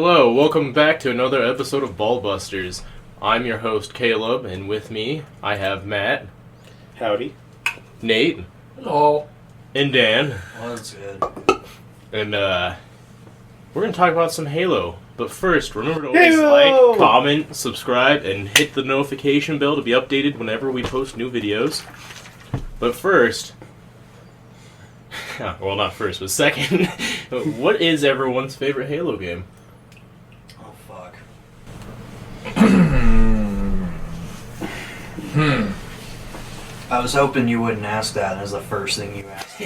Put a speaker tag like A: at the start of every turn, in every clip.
A: Hello, welcome back to another episode of Ballbusters. I'm your host, Caleb, and with me, I have Matt.
B: Howdy.
A: Nate.
C: Hello.
A: And Dan.
C: Oh, that's good.
A: And, we're gonna talk about some Halo. But first, remember to always like, comment, subscribe, and hit the notification bell to be updated whenever we post new videos. But first... well, not first, but second, what is everyone's favorite Halo game?
C: Oh, fuck. I was hoping you wouldn't ask that as the first thing you asked.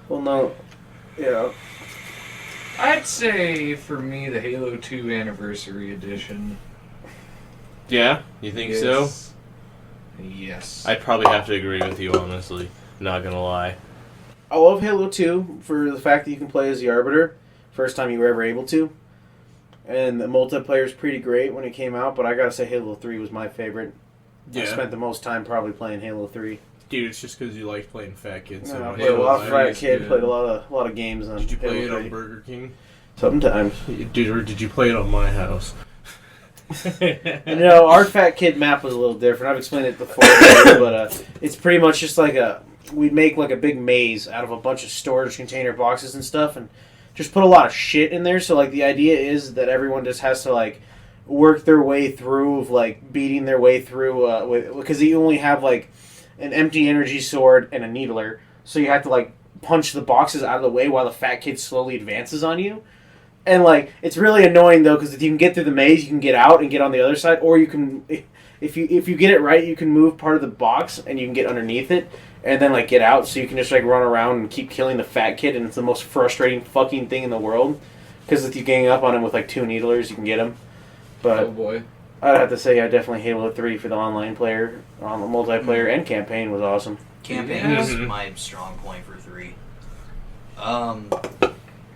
B: Well, no. Yeah.
D: I'd say, for me, the Halo 2 Anniversary Edition.
A: Yeah? You think so?
D: Yes.
A: I'd probably have to agree with you, honestly. Not gonna lie.
B: I love Halo 2 for the fact that you can play as the Arbiter. First time you were ever able to. And the multiplayer is pretty great when it came out, but I gotta say Halo 3 was my favorite. I spent the most time probably playing Halo 3.
A: Dude, it's just because you like playing Fat Kids so
B: I
A: much.
B: played a lot of Fat Kid,
D: good.
B: played a lot of games on
A: Did you play it
B: Halo
A: on
B: 3.
A: Burger King?
B: Sometimes.
A: Dude, or did you play it on my house?
B: And, our Fat Kid map was a little different. I've explained it before, but it's pretty much just like we'd make like a big maze out of a bunch of storage container boxes and stuff, and just put a lot of shit in there. So like the idea is that everyone just has to like work their way through, of like beating their way through because you only have like an empty energy sword and a needler, so you have to like punch the boxes out of the way while the Fat Kid slowly advances on you. And like it's really annoying though, because if you can get through the maze, you can get out and get on the other side, or you can, if you get it right, you can move part of the box and you can get underneath it and then like get out, so you can just like run around and keep killing the Fat Kid, and it's the most frustrating fucking thing in the world, because if you gang up on him with like 2 needlers, you can get him. But
D: Oh boy.
B: I'd have to say I definitely Halo 3 for the online player, on the multiplayer, and campaign was awesome.
C: Campaign is my strong point for 3.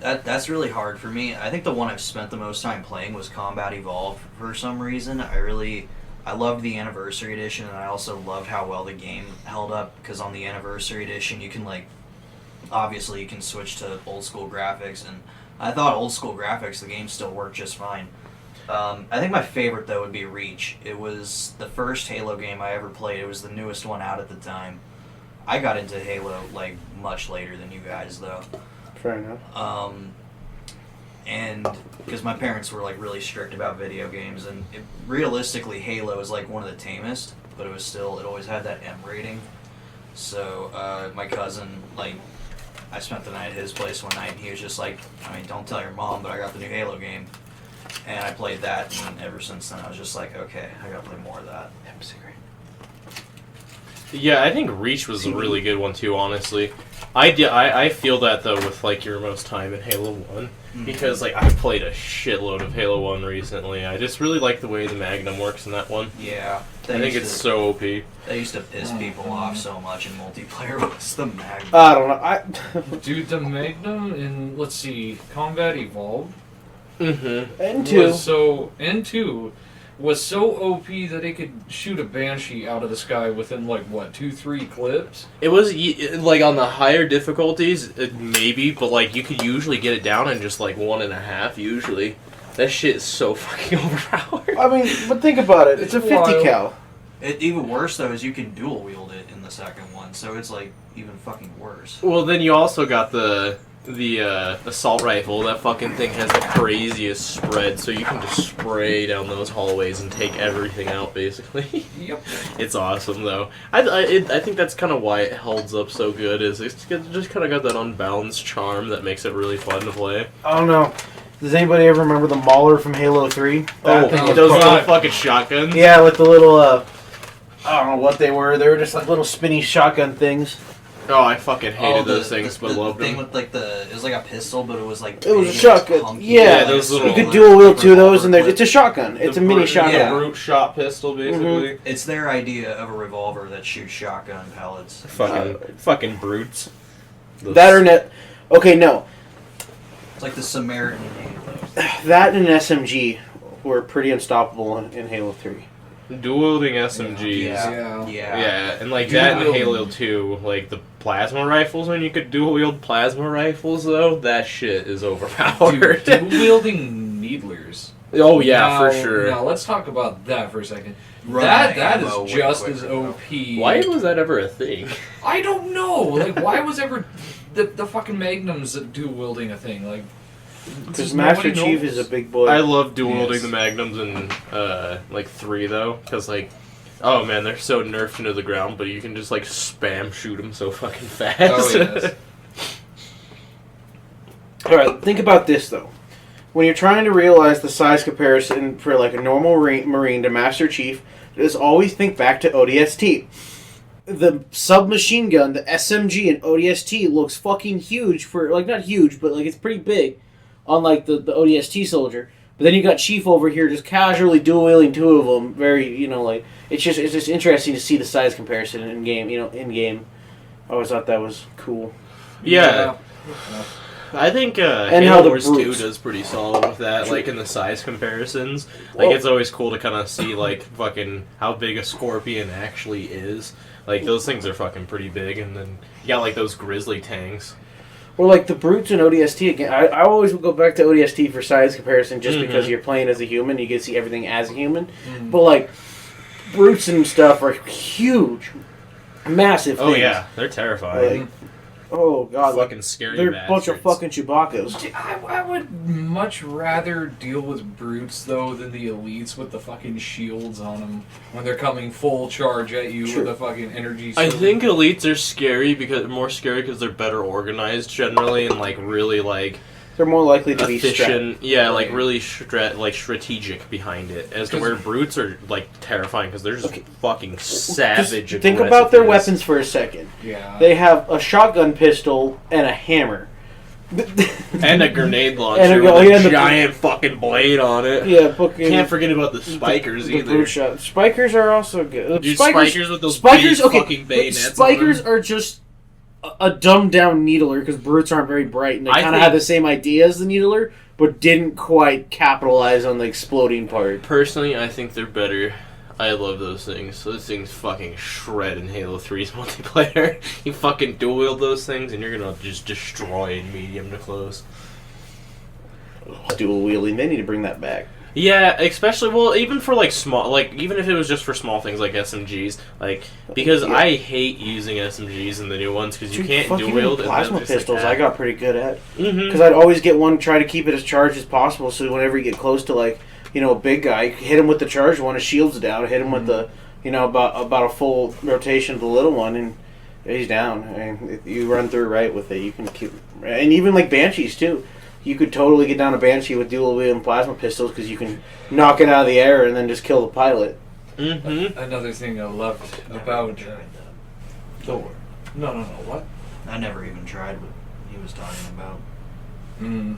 C: That's really hard for me. I think the one I've spent the most time playing was Combat Evolved for some reason. I loved the Anniversary Edition, and I also loved how well the game held up, because on the Anniversary Edition you can obviously you can switch to old school graphics, and I thought old school graphics, the game still worked just fine. I think my favorite though would be Reach. It was the first Halo game I ever played. It was the newest one out at the time. I got into Halo much later than you guys though.
B: Fair enough.
C: And because my parents were really strict about video games, and realistically Halo is one of the tamest, but it always had that M rating. So my cousin, I spent the night at his place one night, and he was just don't tell your mom, but I got the new Halo game. And I played that, and ever since then I was just okay, I gotta play more of that.
A: Yeah, I think Reach was a really good one too, honestly. I feel that though with your most time in Halo 1, because I've played a shitload of Halo 1 recently. I just really like the way the Magnum works in that one.
C: Yeah.
A: I think it's so OP.
C: They used to piss people off so much in multiplayer was the Magnum.
B: I don't know.
D: Dude, the Magnum in, let's see, Combat Evolved
B: And
D: N2 was so OP that it could shoot a Banshee out of the sky within 2-3 clips.
A: It was on the higher difficulties, maybe, but you could usually get it down in just 1.5 usually. That shit is so fucking overpowered.
B: I mean, but think about it. It's a 50 cal.
C: Even worse though is you can dual wield it in the second one, so it's even fucking worse.
A: Well, then you also got the assault rifle. That fucking thing has the craziest spread, so you can just spray down those hallways and take everything out, basically.
D: Yep.
A: It's awesome, though. I think that's kind of why it holds up so good, is it's just kind of got that unbalanced charm that makes it really fun to play.
B: I don't know. Does anybody ever remember the Mauler from Halo 3?
A: Those little fucking shotguns?
B: Yeah, with the little, I don't know what they were. They were just little spinny shotgun things.
A: Oh, I fucking hated those things, but loved them.
C: The thing with it was like a pistol, but it was
B: it was a shotgun.
A: Yeah, those little.
B: You could dual wield 2 of those, and it's a shotgun. It's a mini shotgun.
A: Yeah, brute shot pistol, basically.
C: It's their idea of a revolver that shoots shotgun pellets.
A: Fucking brutes.
B: That or net. Okay, no.
C: It's like the Samaritan Halo.
B: That and an SMG were pretty unstoppable in Halo 3.
A: Dual wielding SMGs.
C: Yeah.
A: Yeah, and like
D: Dual
A: that in
D: wielding.
A: Halo 2, like the plasma rifles, when you could dual wield plasma rifles, though, that shit is overpowered.
D: Dude, dual-wielding needlers.
A: Oh, yeah,
D: Now-
A: for sure.
D: Now, let's talk about that for a second.
C: Run
D: That
C: ammo
D: is
C: way
D: just
C: quicker,
D: as
C: though.
D: OP.
A: Why was that ever a thing?
D: I don't know. Like, why was ever the fucking Magnums dual wielding a thing? Like,
B: Because
D: just
B: Master
D: nobody
B: Chief
D: knows.
B: is a big boy.
A: I love dual wielding
D: Yes.
A: the Magnums in, like, 3, though, because, like, oh man, they're so nerfed into the ground, but you can just, like, spam shoot them so fucking fast.
D: Oh, yes.
B: Alright, think about this though. When you're trying to realize the size comparison for like a normal Marine to Master Chief, just always think back to ODST. The submachine gun, the SMG in ODST looks fucking huge for, like, not huge, but like it's pretty big on like the ODST soldier. But then you got Chief over here just casually dual wielding two of them. Very, you know, like it's just interesting to see the size comparison in game. You know, in game. I always thought that was cool.
A: Yeah. I think
B: And
A: Halo
B: how the
A: Wars 2
B: brutes-
A: does pretty solid with that,
B: True.
A: like in the size comparisons. Like,
B: Well-
A: it's always cool to kind of see, like, fucking how big a Scorpion actually is. Like, those things are fucking pretty big, and then you got, like, those Grizzly tanks.
B: Or like the brutes in ODST again. I always will go back to ODST for size comparison just
A: Mhm.
B: because you're playing as a human, you get to see everything as a human.
D: Mm.
B: But like brutes and stuff are huge, massive.
A: Oh,
B: things.
A: yeah. They're terrifying.
B: Like, oh god, like,
A: fucking scary
B: they're a bunch of
A: bastards.
B: fucking Chewbacca's.
D: I would much rather deal with brutes though than the elites with the fucking shields on them when they're coming full charge at you
B: Sure.
D: with a fucking energy.
A: I
D: sword.
A: think elites are scary more scary because they're better organized generally and like really like
B: They're more likely to be
A: efficient. Yeah, like
D: Right.
A: really like strategic behind it. As to
D: 'Cause-
A: where brutes are like terrifying because they're just
B: Okay.
A: fucking
B: Just
A: savage.
B: think about their
A: aggressiveness.
B: weapons for a second.
D: Yeah.
B: They have a shotgun pistol and a hammer.
A: And a grenade launcher
B: And a-
A: with
B: oh,
A: a
B: yeah, and the-
A: giant fucking blade on it.
B: Yeah, fucking.
A: Can't forget about the spikers
B: the
A: either.
B: brute shot. Spikers are also good.
A: Dude, spikers with those
B: Spikers,
A: big
B: okay,
A: fucking
B: but
A: bayonets.
B: spikers
A: on them.
B: are just a dumbed down needler because brutes aren't very bright and they
A: I
B: kind of
A: think-
B: had the same idea as the needler, but didn't quite capitalize on the exploding part.
A: Personally, I think they're better. I love those things. Those things fucking shred in Halo 3's multiplayer. You fucking dual wield those things and you're gonna just destroy in medium to close.
B: Dual wielding, they need to bring that back.
A: Yeah, especially well, even for like small, like even if it was just for small things like SMGs, like because
B: Yeah.
A: I hate using SMGs in the new ones because you
B: Dude,
A: can't
B: fucking
A: dual wield.
B: plasma pistols. I got pretty good at
A: Mm-hmm.
B: because I'd always get one, try to keep it as charged as possible. So whenever you get close to like a big guy, hit him with the charged one, his shield's down. Hit him with the about a full rotation of the little one, and he's down. And if you run through right with it, you can keep. And even like Banshees too. You could totally get down a Banshee with dual wielding plasma pistols because you can knock it out of the air and then just kill the pilot.
A: Mm-hmm.
D: Another thing I loved about Thor. No, what?
C: I never even tried what he was talking about.
D: Mm.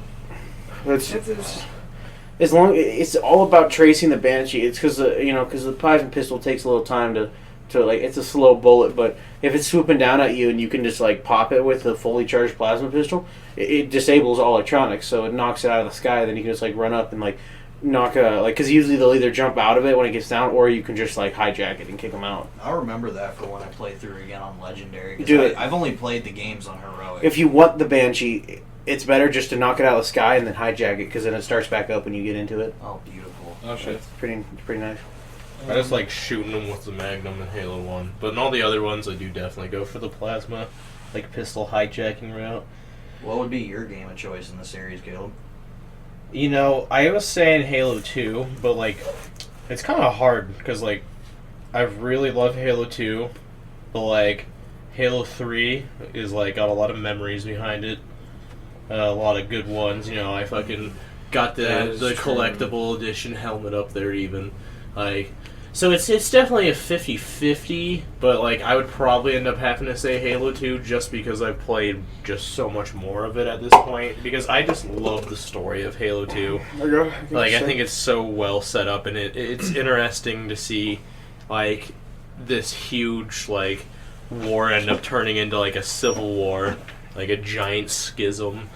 B: It's all about tracing the Banshee. It's because the plasma pistol takes a little time to like, it's a slow bullet, but if it's swooping down at you and you can just like pop it with a fully charged plasma pistol, it disables all electronics, so it knocks it out of the sky. Then you can just like run up and like knock because usually they'll either jump out of it when it gets down, or you can just like hijack it and kick them out.
C: I'll remember that for when I play through again on Legendary. 'Cause
B: Do it.
C: I've only played the games on Heroic.
B: If you want the Banshee, it's better just to knock it out of the sky and then hijack it, because then it starts back up when you get into it.
C: Oh, beautiful.
D: Oh shit.
B: It's pretty nice.
A: I just like shooting them with the Magnum in Halo 1. But in all the other ones, I do definitely go for the plasma, like pistol hijacking route.
C: What would be your game of choice in the series, Caleb?
A: You know, I was saying Halo 2, but like, it's kind of hard because like, I really love Halo 2, but like, Halo 3 is like got a lot of memories behind it, a lot of good ones. You know, I fucking got
D: That
A: the
D: is true.
A: collectible edition helmet up there even, like. So it's definitely a 50-50, but like I would probably end up having to say Halo 2 just because I've played just so much more of it at this point, because I just love the story of Halo 2. Like I think it's so well set up, and it's interesting to see like this huge like war end up turning into like a civil war, like a giant schism.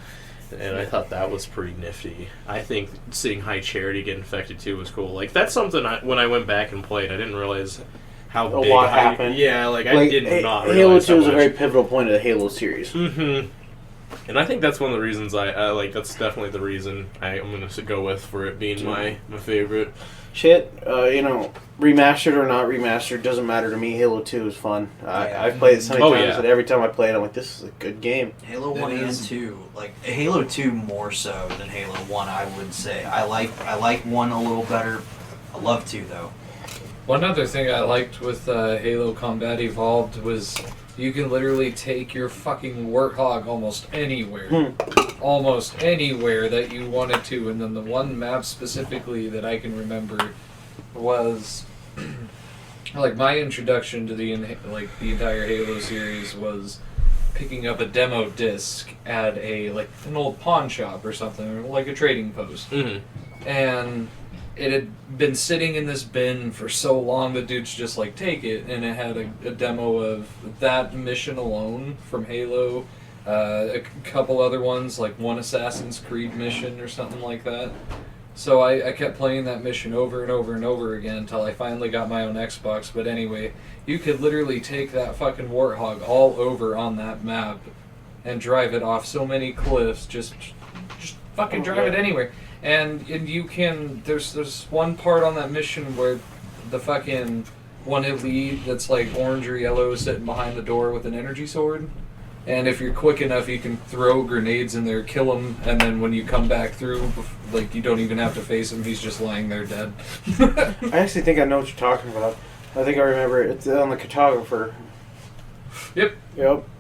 A: and I thought that was pretty nifty. I think seeing High Charity get infected too was cool. Like that's something when I went back and played, I didn't realize how
B: A
A: big
B: lot happened.
A: Yeah, like I did not realize
B: Halo 2
A: how
B: was a
A: much.
B: very pivotal point of the Halo series.
A: Mm-hmm. And I think that's one of the reasons I like. That's definitely the reason I'm going to go with for it being my favorite.
B: Shit, remastered or not remastered doesn't matter to me. Halo 2 is fun. I've played it so many times that every time I play it, I'm like, this is a good game.
C: Halo 1 and 2, like Halo 2 more so than Halo 1, I would say. I like 1 a little better. I love 2 though.
D: One other thing I liked with Halo Combat Evolved was you can literally take your fucking Warthog almost anywhere. Almost anywhere that you wanted to. And then the one map specifically that I can remember was... like, my introduction to the entire Halo series was picking up a demo disc at an old pawn shop or something, or like a trading post.
A: Mm-hmm.
D: And it had been sitting in this bin for so long, the dudes just take it, and it had a demo of that mission alone from Halo, a couple other ones, like one Assassin's Creed mission or something like that. So I kept playing that mission over and over and over again until I finally got my own Xbox. But anyway, you could literally take that fucking Warthog all over on that map and drive it off so many cliffs, just fucking drive it anywhere. And you can, there's one part on that mission where the fucking one elite that's like orange or yellow is sitting behind the door with an energy sword. And if you're quick enough, you can throw grenades in there, kill him, and then when you come back through, you don't even have to face him, he's just lying there dead.
B: I actually think I know what you're talking about. I think I remember it. It's on the cartographer.
D: Yep.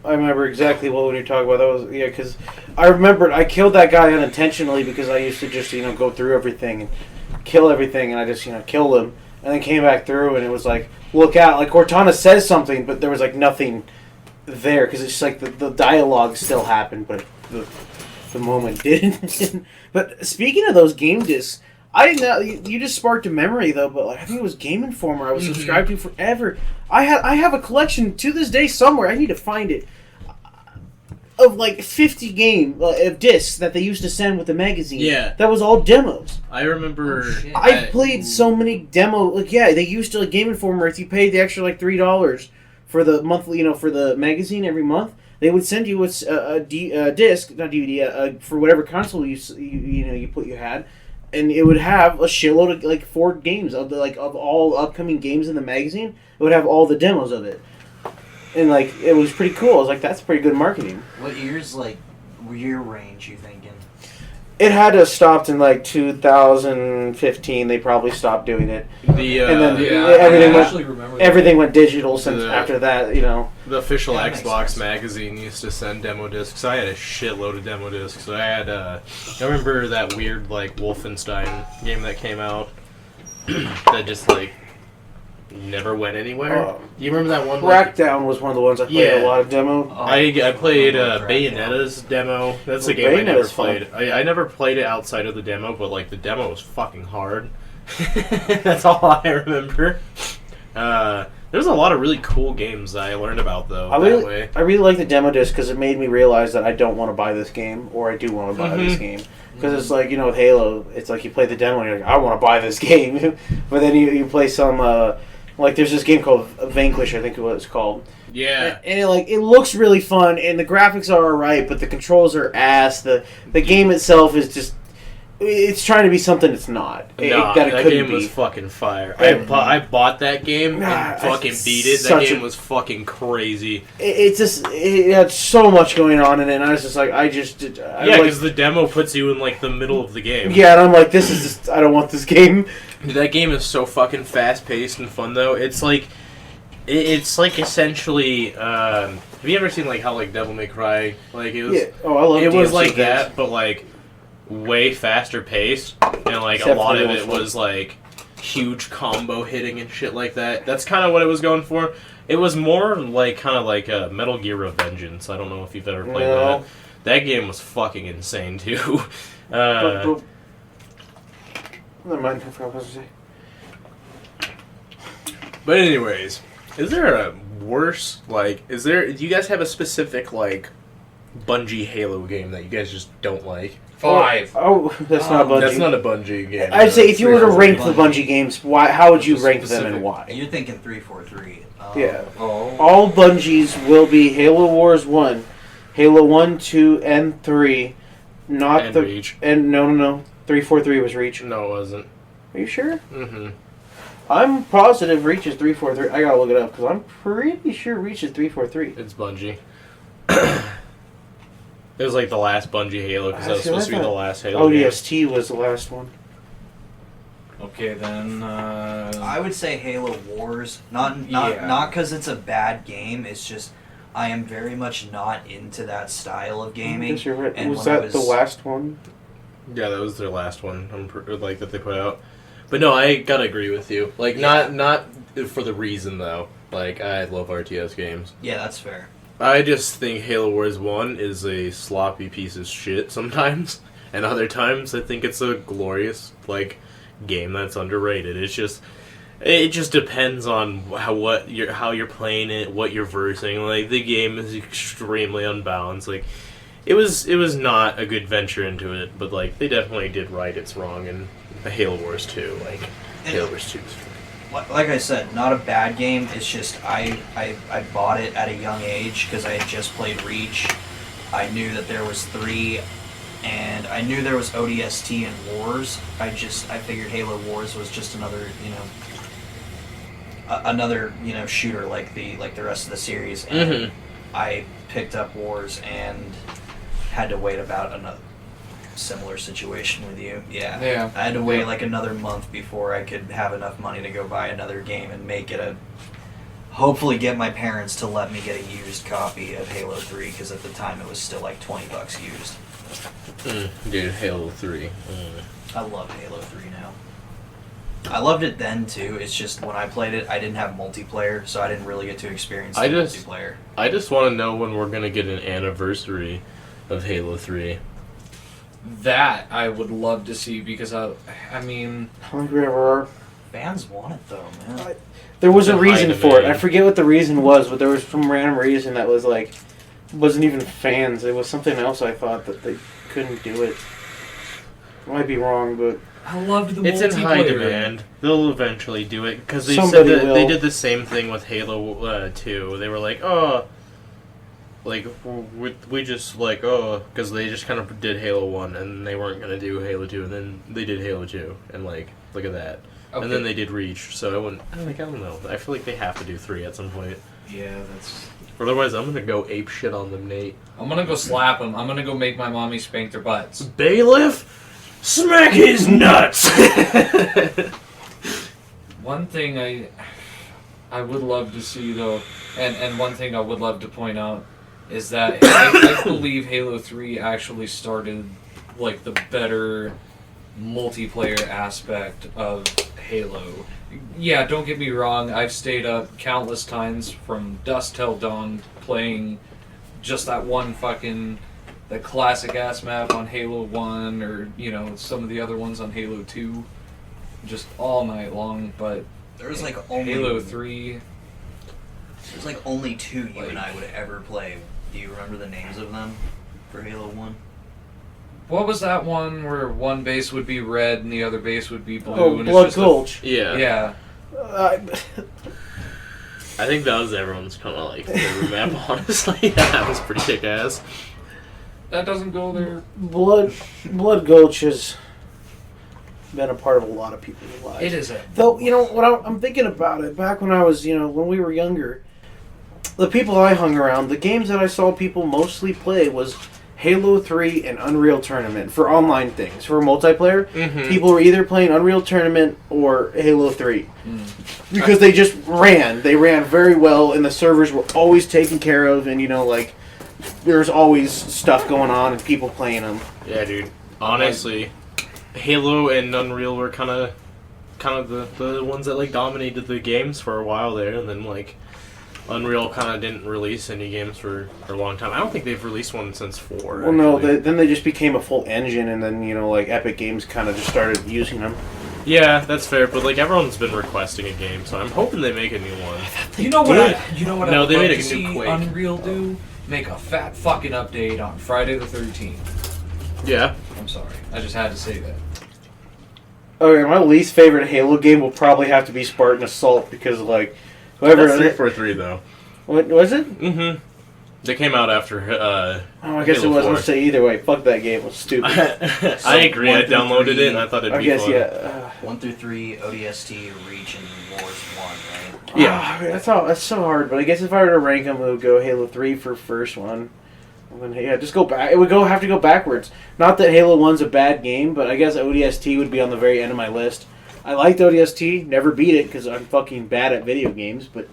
B: I remember exactly what you're talking about. That was because I remembered I killed that guy unintentionally because I used to just go through everything and kill everything, and I just killed him, and then came back through, and it was like, look out! Like Cortana says something, but there was nothing there because it's just the dialogue still happened, but the moment didn't. But speaking of those game discs, I didn't know you just sparked a memory though. But I think it was Game Informer I was subscribed to forever. I have a collection to this day somewhere. I need to find it of 50 of discs that they used to send with the magazine.
A: Yeah,
B: that was all demos.
A: I remember.
B: I played so many demo. They used to Game Informer. If you paid the extra $3 for the monthly, for the magazine every month, they would send you a disc, not DVD, for whatever console you had. And it would have a shitload of 4 games of of all upcoming games in the magazine. It would have all the demos of it, and it was pretty cool. I was like, that's pretty good marketing.
C: What year range you thinking?
B: It had to have stopped in 2015. They probably stopped doing it. And then everything went digital since after that.
A: The official Xbox magazine used to send demo discs. I had a shitload of demo discs. I had I remember that weird Wolfenstein game that came out that just never went anywhere. You remember that one?
B: Crackdown was one of the ones I played a lot of demo.
A: I played Bayonetta's demo. That's a game I never played. I never played it outside of the demo, but the demo was fucking hard. That's all I remember. There's a lot of really cool games that I learned about though.
B: I really like the demo disc because it made me realize that I don't want to buy this game, or I do want to buy this game. Because it's with Halo, it's you play the demo and you're I want to buy this game, but then you play some. There's this game called Vanquish, I think is what it's called.
A: Yeah.
B: And it looks really fun, and the graphics are alright, but the controls are ass. The game itself is just... It's trying to be something it's not.
A: That game was fucking fire. I bought that game and fucking beat it. That game was fucking crazy.
B: It had so much going on in it, and I was just
A: because the demo puts you in the middle of the game.
B: Yeah, and I'm like, this is just... I don't want this game.
A: Dude, that game is so fucking fast-paced and fun, though. It's essentially... have you ever seen, how, Devil May Cry? It was...
B: Yeah. Oh, I love
A: it. It was
B: DLC
A: that, but, way faster paced. And, a lot of it was, huge combo hitting and shit like that. That's kind of what it was going for. It was more, kind of like Metal Gear Revengeance. I don't know if you've ever played that. That game was fucking insane, too.
B: Never mind, I forgot what I was going to say.
A: But anyways, is there a worse, do you guys have a specific, Bungie Halo game that you guys just don't like?
D: 5.
B: Oh, that's not Bungie.
A: That's not a Bungie game.
B: I'd say if you were to
C: Bungie.
B: rank the Bungie games, how would you
D: Just
B: rank them
D: specific.
B: and why?
C: You're thinking 343.
B: Yeah.
D: Oh.
B: All Bungies will be Halo Wars 1, Halo 1, 2, and 3. Not
A: And
B: the
A: Reach.
B: and no. 343 was Reach.
A: No, it wasn't.
B: Are you sure?
A: Mm-hmm.
B: I'm positive Reach is 343. I gotta look it up because I'm pretty sure Reach is 343.
A: It's Bungie. It was like the last Bungie Halo because that was
B: See, I
A: supposed to be the
B: thought-
A: last Halo game.
B: ODST was the last one.
D: Okay, then.
C: I would say Halo Wars, not
D: Yeah.
C: because it's a bad game. It's just I am very much not into that style of
B: I
C: gaming.
B: guess you're right.
C: And
B: Was
C: when I
B: that the last one?
A: Yeah, that was their last one. Like that they put out. But no, I gotta agree with you. Like
C: Yeah.
A: not for the reason though. Like I love RTS games.
C: Yeah, that's fair.
A: I just think Halo Wars 1 is a sloppy piece of shit sometimes, and other times I think it's a glorious like game that's underrated. It just depends on how you're playing it, what you're versing. Like the game is extremely unbalanced. Like it was not a good venture into it, but like they definitely did right its wrong in Halo Wars 2. Like Halo Wars 2 is
C: Like I said, not a bad game. It's just I bought it at a young age because I had just played Reach. I knew that there was 3, and I knew there was ODST and Wars. I figured Halo Wars was just another shooter like the rest of the series. And
A: Mhm.
C: I picked up Wars and had to wait about another similar situation with you. Yeah.
D: Yeah.
C: I had to wait like another month before I could have enough money to go buy another game and make it hopefully get my parents to let me get a used copy of Halo 3 because at the time it was still like $20 used.
A: dude, Halo 3.
C: I love Halo 3 now. I loved it then too. It's just when I played it, I didn't have multiplayer, so I didn't really get to experience the multiplayer.
A: I just want to know when we're gonna get an anniversary of Halo 3.
D: That I would love to see because I mean,
B: I don't think we ever are.
C: Fans want it though, man.
B: There was
A: It's
B: a
A: a
B: reason
A: high
B: for it.
A: demand.
B: I forget what the reason was, but there was some random reason that was like wasn't even fans. It was something else. I thought that they couldn't do it. I might be wrong, but
D: I loved the
A: It's in high
D: multiplayer.
A: demand. They'll eventually do it because they
B: Somebody
A: said that they
B: will.
A: did the same thing with Halo 2. They were like, oh, like we just like because they just kind of did Halo 1 and they weren't gonna do Halo 2 and then they did Halo 2 and like look at that.
D: Okay.
A: And then they did Reach, so I don't know. I feel like they have to do 3 at some point.
D: Yeah, that's.
A: Otherwise, I'm gonna go ape shit on them, Nate.
D: I'm gonna go slap him. I'm gonna go make my mommy spank their butts.
A: Bailiff, smack his nuts.
D: One thing I would love to see though, and one thing I would love to point out is that I believe Halo 3 actually started like the better multiplayer aspect of Halo. Yeah, don't get me wrong, I've stayed up countless times from dusk till dawn playing just that one fucking the classic ass map on Halo 1 or, you know, some of the other ones on Halo 2 just all night long, but
C: There was like only
D: Halo 3
C: There's like only 2 you and I would ever play. Do you remember the names of them for Halo 1?
D: what was that one where one base would be red and the other base would be blue?
B: oh,
D: and
B: Blood
D: it's just
B: Gulch.
A: Yeah.
D: Yeah.
A: I think that was everyone's kind of like favorite map, honestly. That was pretty kick ass.
D: That doesn't go there.
B: Blood Gulch has been a part of a lot of people's lives.
D: It is a
B: Though, you know, when I'm thinking about it, back when I was, when we were younger, the people I hung around, the games that I saw people mostly play was Halo 3 and Unreal Tournament for online things. For multiplayer,
A: Mm-hmm.
B: people were either playing Unreal Tournament or Halo 3. Because they just ran. They ran very well, and the servers were always taken care of, and, there's always stuff going on and people playing them.
A: Yeah, dude. Honestly, Halo and Unreal were kind of the ones that like dominated the games for a while there, and then like Unreal kind of didn't release any games for a long time. I don't think they've released one since 4.
B: Well, no,
A: actually.
B: then they just became a full engine, and then, Epic Games kind of just started using them.
A: Yeah, that's fair, but like everyone's been requesting a game, so I'm hoping they make a new one.
D: You know what?
A: Did?
D: You know what?
A: No,
D: I would
A: they
D: love
A: made a
D: to
A: new
D: see
A: Quake.
D: Unreal do make a fat fucking update on Friday the 13th.
A: Yeah.
D: I'm sorry. I just had to say that.
B: Okay, my least favorite Halo game will probably have to be Spartan Assault because, like, whoever.
A: That's 343 though.
B: What was it?
A: Mm-hmm. They came out after.
B: I guess
A: Halo
B: it was.
A: 4.
B: Let's say either way. Fuck that game. It was stupid.
A: I agree. I downloaded it and I thought it'd
B: I
A: be
B: guess
A: fun.
B: yeah.
C: 1 through 3, ODST, Reach, and Wars 1, right?
B: Yeah, that's so hard. But I guess if I were to rank them, it would go Halo 3 for first one. And then, yeah, just go back. It would have to go backwards. Not that Halo 1's a bad game, but I guess ODST would be on the very end of my list. I liked ODST, never beat it because I'm fucking bad at video games. But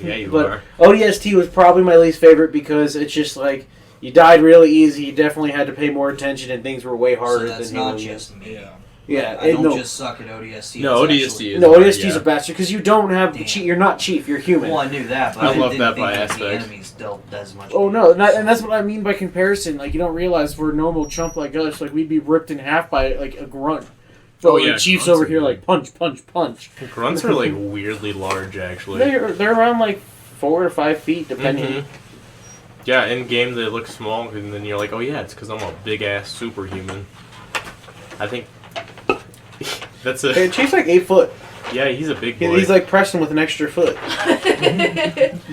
A: Yeah, you
B: but
A: are.
B: ODST was probably my least favorite because it's just like you died really easy. You definitely had to pay more attention, and things were way harder
C: So that's
B: than Halo.
C: not just me.
B: Yeah,
C: I don't
B: no.
C: just suck at ODST.
A: No,
C: it's
A: ODST
C: actually-
A: is
B: No,
A: hard,
B: ODST's
A: yeah.
B: a bastard because you don't have
C: Damn.
B: cheat. You're not chief. You're human.
C: Well, I knew that, but
A: I
C: I
A: love
C: didn't
A: that
C: think
A: by
C: that the
A: aspect.
C: enemies dealt as much.
B: Oh
C: damage.
B: no, and that's what I mean by comparison. Like you don't realize we're a normal chump like us. Like we'd be ripped in half by like a grunt. So
A: Oh, yeah,
B: the chief's
A: grunts
B: over
A: are
B: here
A: good.
B: like punch, punch, punch.
A: Grunts are like weirdly large, actually.
B: They're around like 4 to 5 feet depending.
A: Mhm. Yeah, in game they look small, and then you're like, oh yeah, it's because I'm a big ass superhuman. I think that's
B: Hey,
A: a
B: Chief's like 8 foot.
A: yeah. He's a big boy.
B: He's like Preston with an extra foot.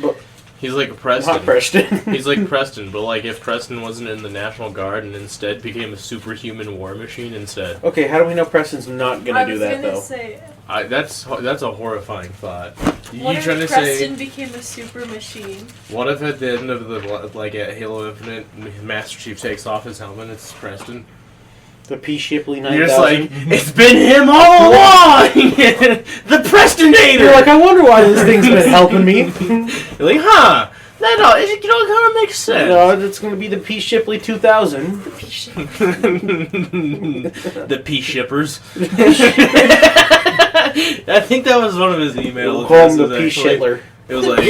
B: But
A: He's like
B: not
A: Preston.
B: Preston.
A: He's like Preston, but like if Preston wasn't in the National Guard and instead became a superhuman war machine instead.
B: Okay, how do we know Preston's not gonna do that though?
E: Say,
A: That's a horrifying thought.
E: what
A: You
E: if
A: trying to
E: Preston
A: say?
E: became a super machine?
A: What if at the end of the like at Halo Infinite, Master Chief takes off his helmet? It's Preston.
B: The P. Shipley 9000.
A: You're just like, it's been him all along! The Prestonator!
B: You're like, I wonder why this thing's been helping me.
A: You're like, huh? That kind of makes sense.
B: No, it's gonna be the P. Shipley 2000.
A: The P shippers. I think that was one of his emails.
B: We'll call him the P. Shitler.
A: It was like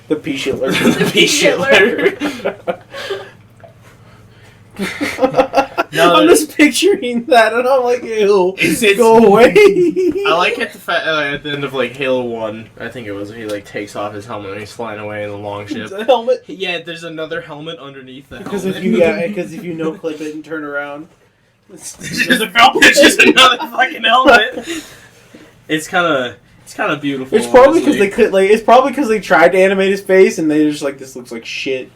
B: The P. Shitler.
A: the P Shitler. No,
B: I'm just picturing that, and I'm like, ew,
A: It's-
B: go away.
A: I like at the end of like Halo 1. I think it was he like takes off his helmet and he's flying away in the long ship.
B: It's a helmet.
A: Yeah, there's another helmet underneath the
B: Because
A: helmet.
B: if you no clip it and turn around,
A: It's just another fucking helmet. It's kind of beautiful.
B: It's probably because
A: honestly.
B: they could like. It's probably because they tried to animate his face and they just like this looks like shit.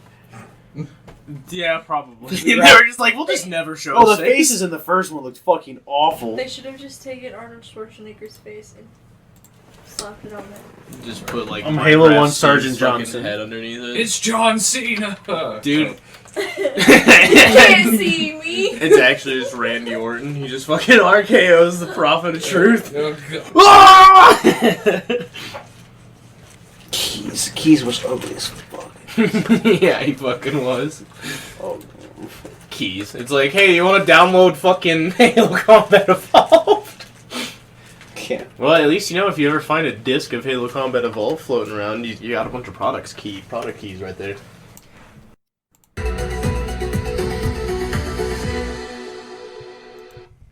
A: Yeah, probably. They were just like, we'll just never show.
B: Oh, the
A: his face.
B: faces in the first one looked fucking awful.
E: They should have just taken Arnold Schwarzenegger's face and slapped it on there.
A: Just put like
B: I'm
A: Minecraft
B: Halo 1
A: Steve's
B: Sergeant
A: fucking
B: Johnson.
A: head underneath it.
D: It's John Cena!
A: Dude.
E: You can't see me.
A: It's actually just Randy Orton. He just fucking RKO's the Prophet of Truth.
D: Oh, God.
A: Ah!
B: Keys was ugly as fuck.
A: Yeah, he fucking was.
B: Oh,
A: Keys. It's like, hey, you want to download fucking Halo Combat Evolved?
B: can't.
A: Well, at least you know if you ever find a disc of Halo Combat Evolved floating around, you got a bunch of product keys right there.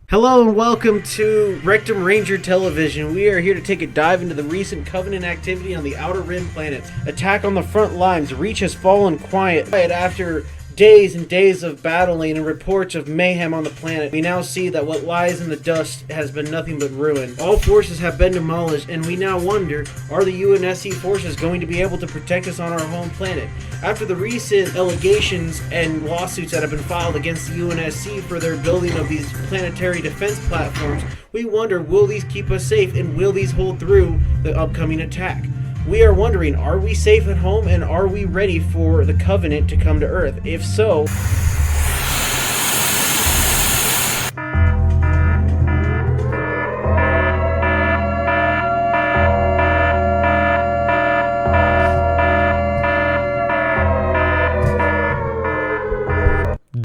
B: Hello and welcome to Rectum Ranger Television. We are here to take a dive into the recent Covenant activity on the Outer Rim planet. Attack on the front lines. Reach has fallen quiet after days and days of battling and reports of mayhem on the planet. We now see that what lies in the dust has been nothing but ruin. All forces have been demolished, and we now wonder, are the UNSC forces going to be able to protect us on our home planet? After the recent allegations and lawsuits that have been filed against the UNSC for their building of these planetary defense platforms, we wonder, will these keep us safe and will these hold through the upcoming attack? We are wondering, are we safe at home and are we ready for the Covenant to come to Earth? If so...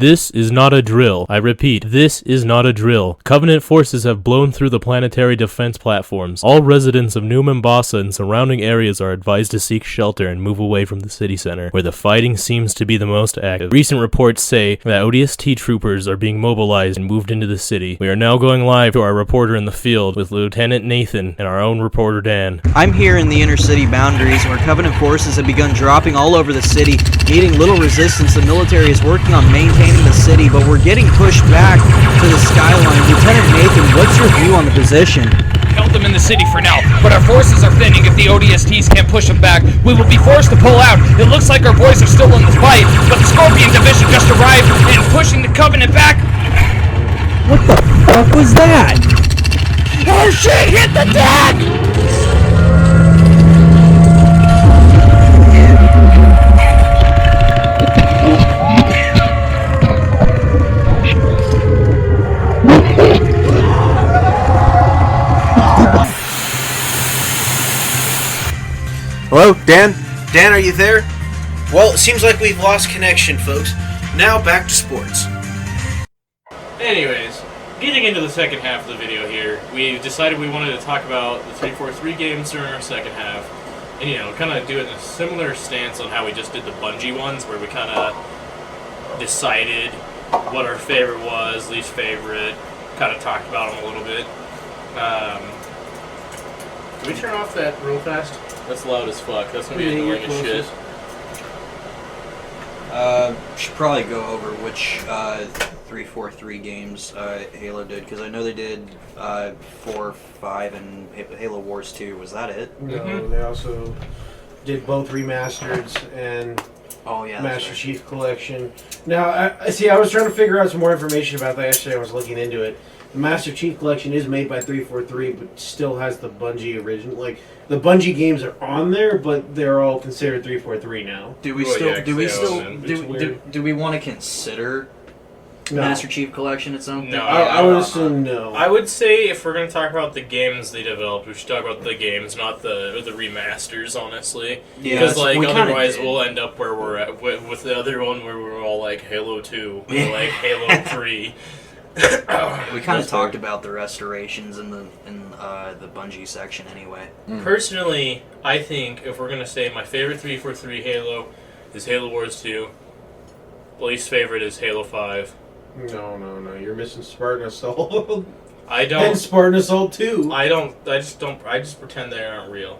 A: This is not a drill. I repeat, this is not a drill. Covenant forces have blown through the planetary defense platforms. All residents of New Mombasa and surrounding areas are advised to seek shelter and move away from the city center, where the fighting seems to be the most active. Recent reports say that ODST troopers are being mobilized and moved into the city. We are now going live to our reporter in the field with Lieutenant Nathan and our own reporter Dan.
F: I'm here in the inner city boundaries where Covenant forces have begun dropping all over the city, meeting little resistance. The military is working on maintaining the city, but we're getting pushed back to the skyline. Lieutenant Nathan, what's your view on the position?
G: Held them in the city for now, but our forces are thinning. If the ODSTs can't push them back, we will be forced to pull out. It looks like our boys are still in the fight, but the Scorpion Division just arrived and pushing the Covenant back.
F: What the fuck was that?
G: Oh shit, hit the deck!
B: Hello, Dan? Dan, are you there? Well, it seems like we've lost connection, folks. Now back to sports.
A: Anyways, getting into the second half of the video here, we decided we wanted to talk about the 3-4-3 games during our second half. And, you know, kind of do it in a similar stance on how we just did the Bungie ones, where we kind of decided what our favorite was, least favorite, kind of talked about them a little bit. Can we turn off that real fast? That's loud as fuck. That's going to be annoying as shit.
C: Should probably go over which 3-4-3 games Halo did, because I know they did 4, 5, and Halo Wars 2. Was that it?
B: No, they also did both remasters and
C: Oh yeah,
B: Master Chief Collection. Now, I see. I was trying to figure out some more information about that yesterday. I was looking into it. The Master Chief Collection is made by 343, but still has the Bungie original. Like the Bungie games are on there, but they're all considered 343 now.
C: Do we
A: Well,
C: still?
A: yeah,
C: do we
A: 'cause they
C: still?
A: own them.
C: Do we want to consider
B: No,
C: Master Chief Collection its own thing?
A: No,
B: I would assume no.
A: I would say if we're going to talk about the games they developed, we should talk about the games, not the remasters, honestly.
C: Yeah,
A: Because like
C: we kinda
A: otherwise
C: did.
A: we'll end up where we're at with the other one where we're all like Halo 2 or like Halo 3.
C: We kind of talked about the restorations in the Bungie section anyway.
A: Personally, I think if we're going to say my favorite 343 Halo is Halo Wars 2, least favorite is Halo 5.
B: No. You're missing Spartan Assault.
A: I
B: And
A: don't.
B: Spartan Assault 2.
A: I don't. I just don't. I just pretend they aren't real.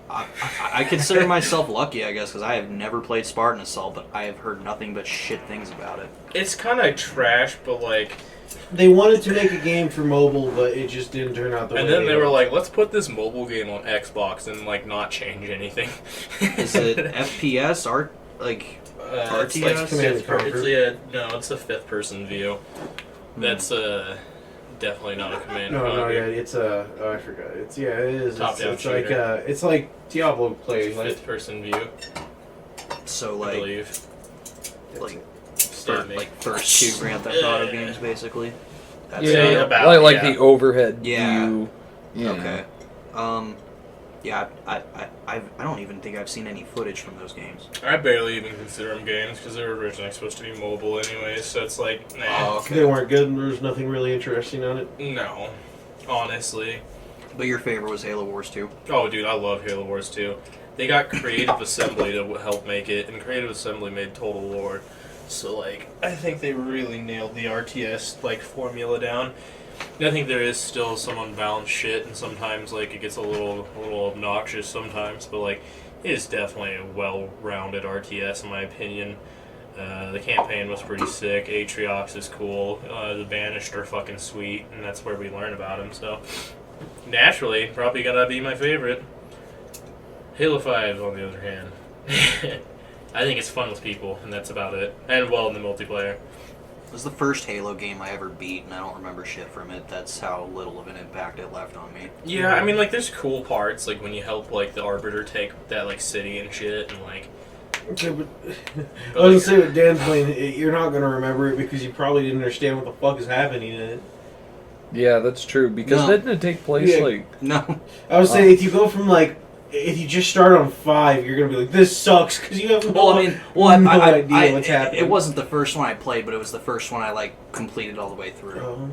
C: I consider myself lucky, I guess, because I have never played Spartan Assault, but I have heard nothing but shit things about it.
A: It's kind of trash, but like.
B: They wanted to make a game for mobile, but it just didn't turn out the way.
A: And then they were like, let's put this mobile game on Xbox and like not change anything.
C: Is it FPS, art, like
A: It's
C: RTS?
A: like
B: Command and
A: it's
B: Conquer.
A: it's a fifth person view. That's definitely not a command. and
B: No,
A: conquer.
B: yeah, it's a. Oh, I forgot. It is.
A: Top-down
B: It's like
A: shooter.
B: it's like Diablo play. Like
A: Fifth person view,
C: So
A: I
C: like
A: believe.
C: like
A: Stab me.
C: first two Grand Theft Auto games, basically. That's
A: Yeah,
C: it.
A: about,
D: like
A: yeah.
D: the overhead
C: Yeah.
D: view. Yeah.
C: Okay. Yeah, I don't even think I've seen any footage from those games.
A: I barely even consider them games because they were originally supposed to be mobile anyways. So it's like, nah,
C: Oh, okay.
B: they weren't good. And there was nothing really interesting on it.
A: no, honestly.
C: But your favorite was Halo Wars 2.
A: Oh, dude, I love Halo Wars 2. They got Creative Assembly to help make it, and Creative Assembly made Total War. So, like, I think they really nailed the RTS, like, formula down. And I think there is still some unbalanced shit, and sometimes, like, it gets a little obnoxious sometimes, but, like, it is definitely a well-rounded RTS, in my opinion. The campaign was pretty sick. Atriox is cool. The Banished are fucking sweet, and that's where we learn about them, so... Naturally, probably gonna be my favorite. Halo 5, on the other hand. I think it's fun with people, and that's about it. And, well, in the multiplayer.
C: It was the first Halo game I ever beat, and I don't remember shit from it. That's how little of an impact it left on me.
A: Yeah, I mean, like, there's cool parts, like, when you help, like, the Arbiter take that, like, city and shit, and, like...
B: Okay, but I was gonna say with Dan's playing, you're not gonna remember it because you probably didn't understand what the fuck is happening in it.
D: Yeah, that's true. Because
C: No.
D: didn't it take place
B: Yeah.
D: like
C: No.
B: I would say if you go from like if you just start on 5, you're gonna be like, this sucks because you have no idea what's happening.
C: It wasn't the first one I played, but it was the first one I like completed all the way through.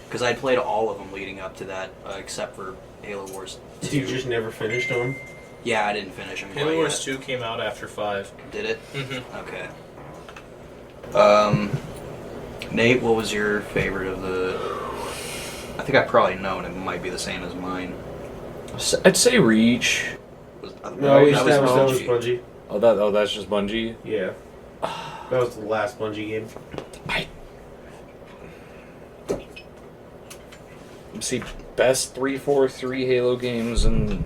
C: Because I played all of them leading up to that, except for Halo Wars 2.
B: You just never finished them?
C: Yeah, I didn't finish them.
A: Halo Wars 2 came out after 5.
C: Did it?
A: Mm-hmm.
C: Okay. Nate, what was your favorite of the... I think I probably know, and it might be the same as mine.
D: I'd say Reach.
B: No, that was Bungie.
D: Oh, that's just Bungie?
B: Yeah. That was the last Bungie game.
D: See, best 343 Halo games, and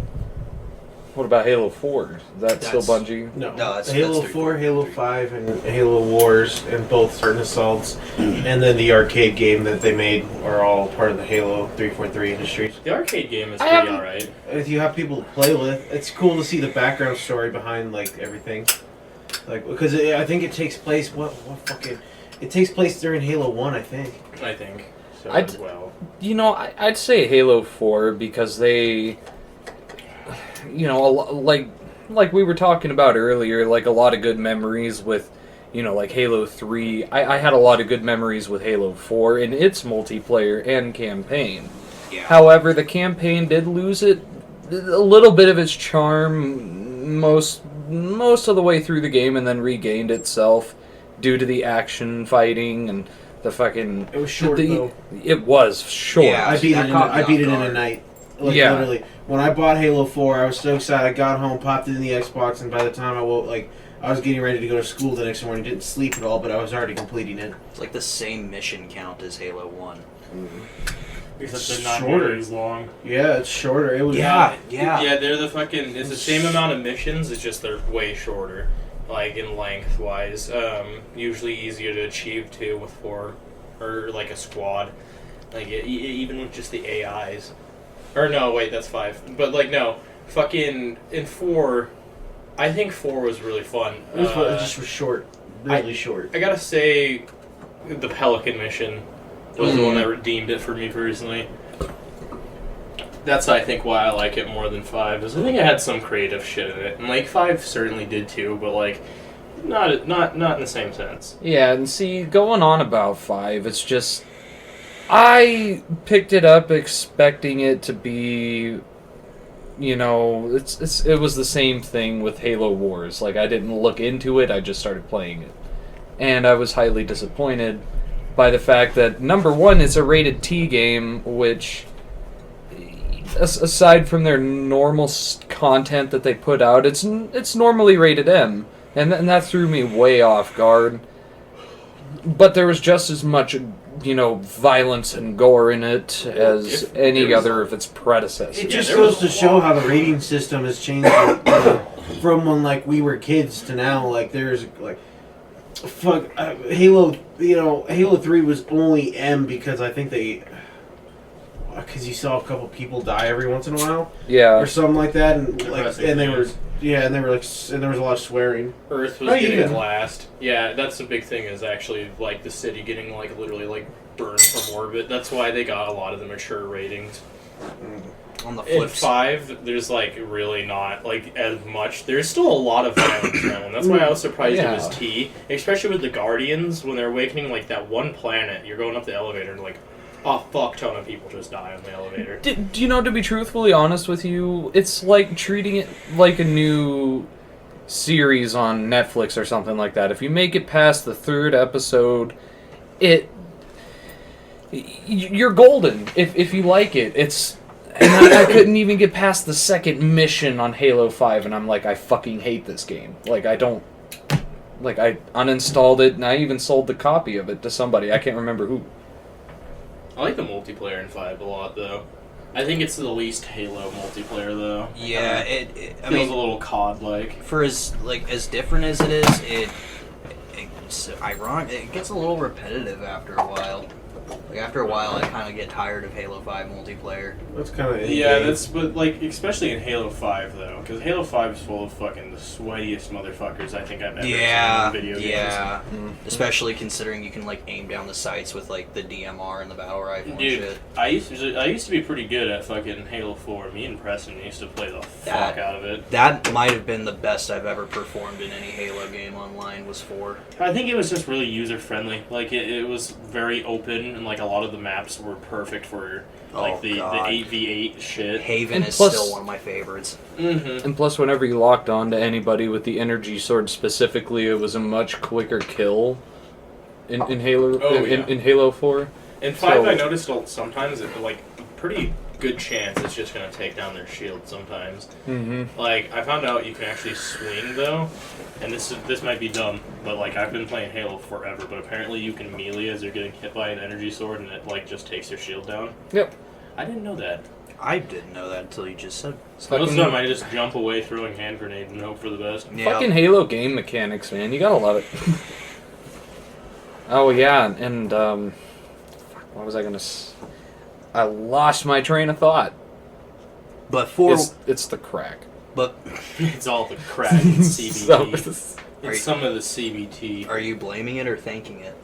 D: what about Halo 4? Is that still Bungie?
B: No,
C: that's
B: Halo 4, Halo 5, and Halo Wars, and both certain assaults, and then the arcade game that they made are all part of the Halo 343 Industries.
A: The arcade game is pretty alright.
B: If you have people to play with, it's cool to see the background story behind like everything, like because I think it takes place it takes place during Halo 1, I think. So
D: I'd say Halo 4 because they, like we were talking about earlier, like a lot of good memories with, like Halo 3. I had a lot of good memories with Halo 4 in its multiplayer and campaign.
C: Yeah.
D: However, the campaign did lose a little bit of its charm most of the way through the game, and then regained itself due to the action fighting and the fucking...
B: It was short, though.
D: It was short.
C: Yeah,
B: I beat it in a night. Like, literally. When I bought Halo 4, I was so excited. I got home, popped it in the Xbox, and by the time I woke, I was getting ready to go to school the next morning. Didn't sleep at all, but I was already completing it.
C: It's like the same mission count as Halo 1.
H: Except they're not nearly as long.
B: Yeah, it's shorter. It was
C: Yeah,
A: they're the fucking... It's the same amount of missions, it's just they're way shorter. Like, in length-wise. Usually easier to achieve, too, with 4. Or, like, a squad. Like, even with just the AIs. Or, no, wait, that's 5. But, like, no. Fucking... In 4... I think 4 was really fun.
B: It just was short. Really short.
A: I gotta say... The Pelican mission was the one that redeemed it for me personally. That's, I think, why I like it more than 5. Is I think it had some creative shit in it, and like 5 certainly did too, but like not in the same sense.
D: Yeah, and see, going on about 5, it's just I picked it up expecting it to be, it was the same thing with Halo Wars. Like, I didn't look into it, I just started playing it, and I was highly disappointed by the fact that number 1, it's a rated T game, which, aside from their normal content that they put out, it's normally rated M, and that threw me way off guard. But there was just as much, violence and gore in it as any other of its predecessors.
B: It just goes to show how the rating system has changed from when we were kids to now. Like there's Halo. Halo 3 was only M because I think because you saw a couple people die every once in a while, or something like that, and there was a lot of swearing.
A: Earth was getting glassed. Yeah, that's the big thing. Is actually the city getting literally burned from orbit. That's why they got a lot of the mature ratings.
C: On the flip
A: in 5, there's really not as much. There's still a lot of violence now, and that's why I was surprised it was T. Especially with the Guardians when they're awakening that one planet. You're going up the elevator and a fuck ton of people just die on the elevator.
D: Do you know, to be truthfully honest with you, it's like treating it like a new series on Netflix or something like that. If you make it past the 3rd episode, you're golden. If you like it, and I couldn't even get past the 2nd mission on Halo 5, and I'm I fucking hate this game. I uninstalled it, and I even sold the copy of it to somebody. I can't remember who.
A: I like the multiplayer in 5 a lot, though. I think it's the least Halo multiplayer, though.
C: Yeah, it
A: feels a little COD-like.
C: For as different as it is, it's ironic. It gets a little repetitive after a while. Like after a while, I kind of get tired of Halo 5 multiplayer.
B: That's kind of
A: Yeah, but like especially in Halo 5 though, because Halo 5 is full of fucking the sweatiest motherfuckers I think I've ever seen in video games.
C: Yeah. Especially considering you can like aim down the sights with like the DMR and the battle rifle and
A: Dude,
C: shit.
A: I used to be pretty good at fucking Halo 4. Me and Preston used to play the fuck out of it.
C: That might have been the best I've ever performed in any Halo game online. Was 4.
A: I think it was just really user friendly. Like it was very open, and like a lot of the maps were perfect for like the 8v8 shit.
C: Haven
D: And
C: is
D: plus-
C: still one of my favorites.
A: Mm-hmm.
D: And plus, whenever you locked on to anybody with the energy sword specifically, it was a much quicker kill in Halo in Halo 4.
A: In 5,
D: So-
A: I noticed sometimes it like a pretty good chance it's just gonna take down their shield sometimes.
D: Mm-hmm.
A: Like I found out you can actually swing though, and this might be dumb, but like I've been playing Halo forever, but apparently you can melee as you're getting hit by an energy sword, and it like just takes your shield down.
D: Yep.
A: I didn't know that.
C: I didn't know that until you just said.
A: Most of the time I just jump away throwing hand grenade and hope for the best.
C: Yeah.
D: Fucking Halo game mechanics, man. You gotta love it. Oh, yeah, and, what was I gonna I lost my train of thought.
C: But 4.
D: It's the crack.
C: But
A: It's all the crack and CBT.
D: So-
A: It's some of the CBT.
C: are you blaming it or thanking it?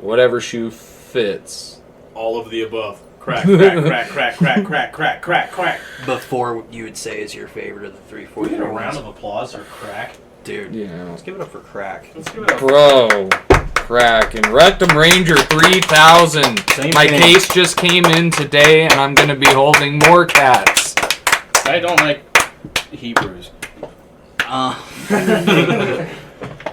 D: whatever shoe fits.
A: All of the above. Crack, crack, crack, crack, crack, crack, crack, crack.
C: But 4 you would say is your favorite of the 3, 4
A: We get a
C: ones.
A: round of applause for crack.
C: Dude,
D: Yeah.
C: let's give it up for Crack.
A: Let's give it a
D: Bro, crack. And Rectum Ranger 3000.
B: Same
D: My
B: thing.
D: case just came in today, and I'm gonna be holding more cats.
A: I don't like Hebrews.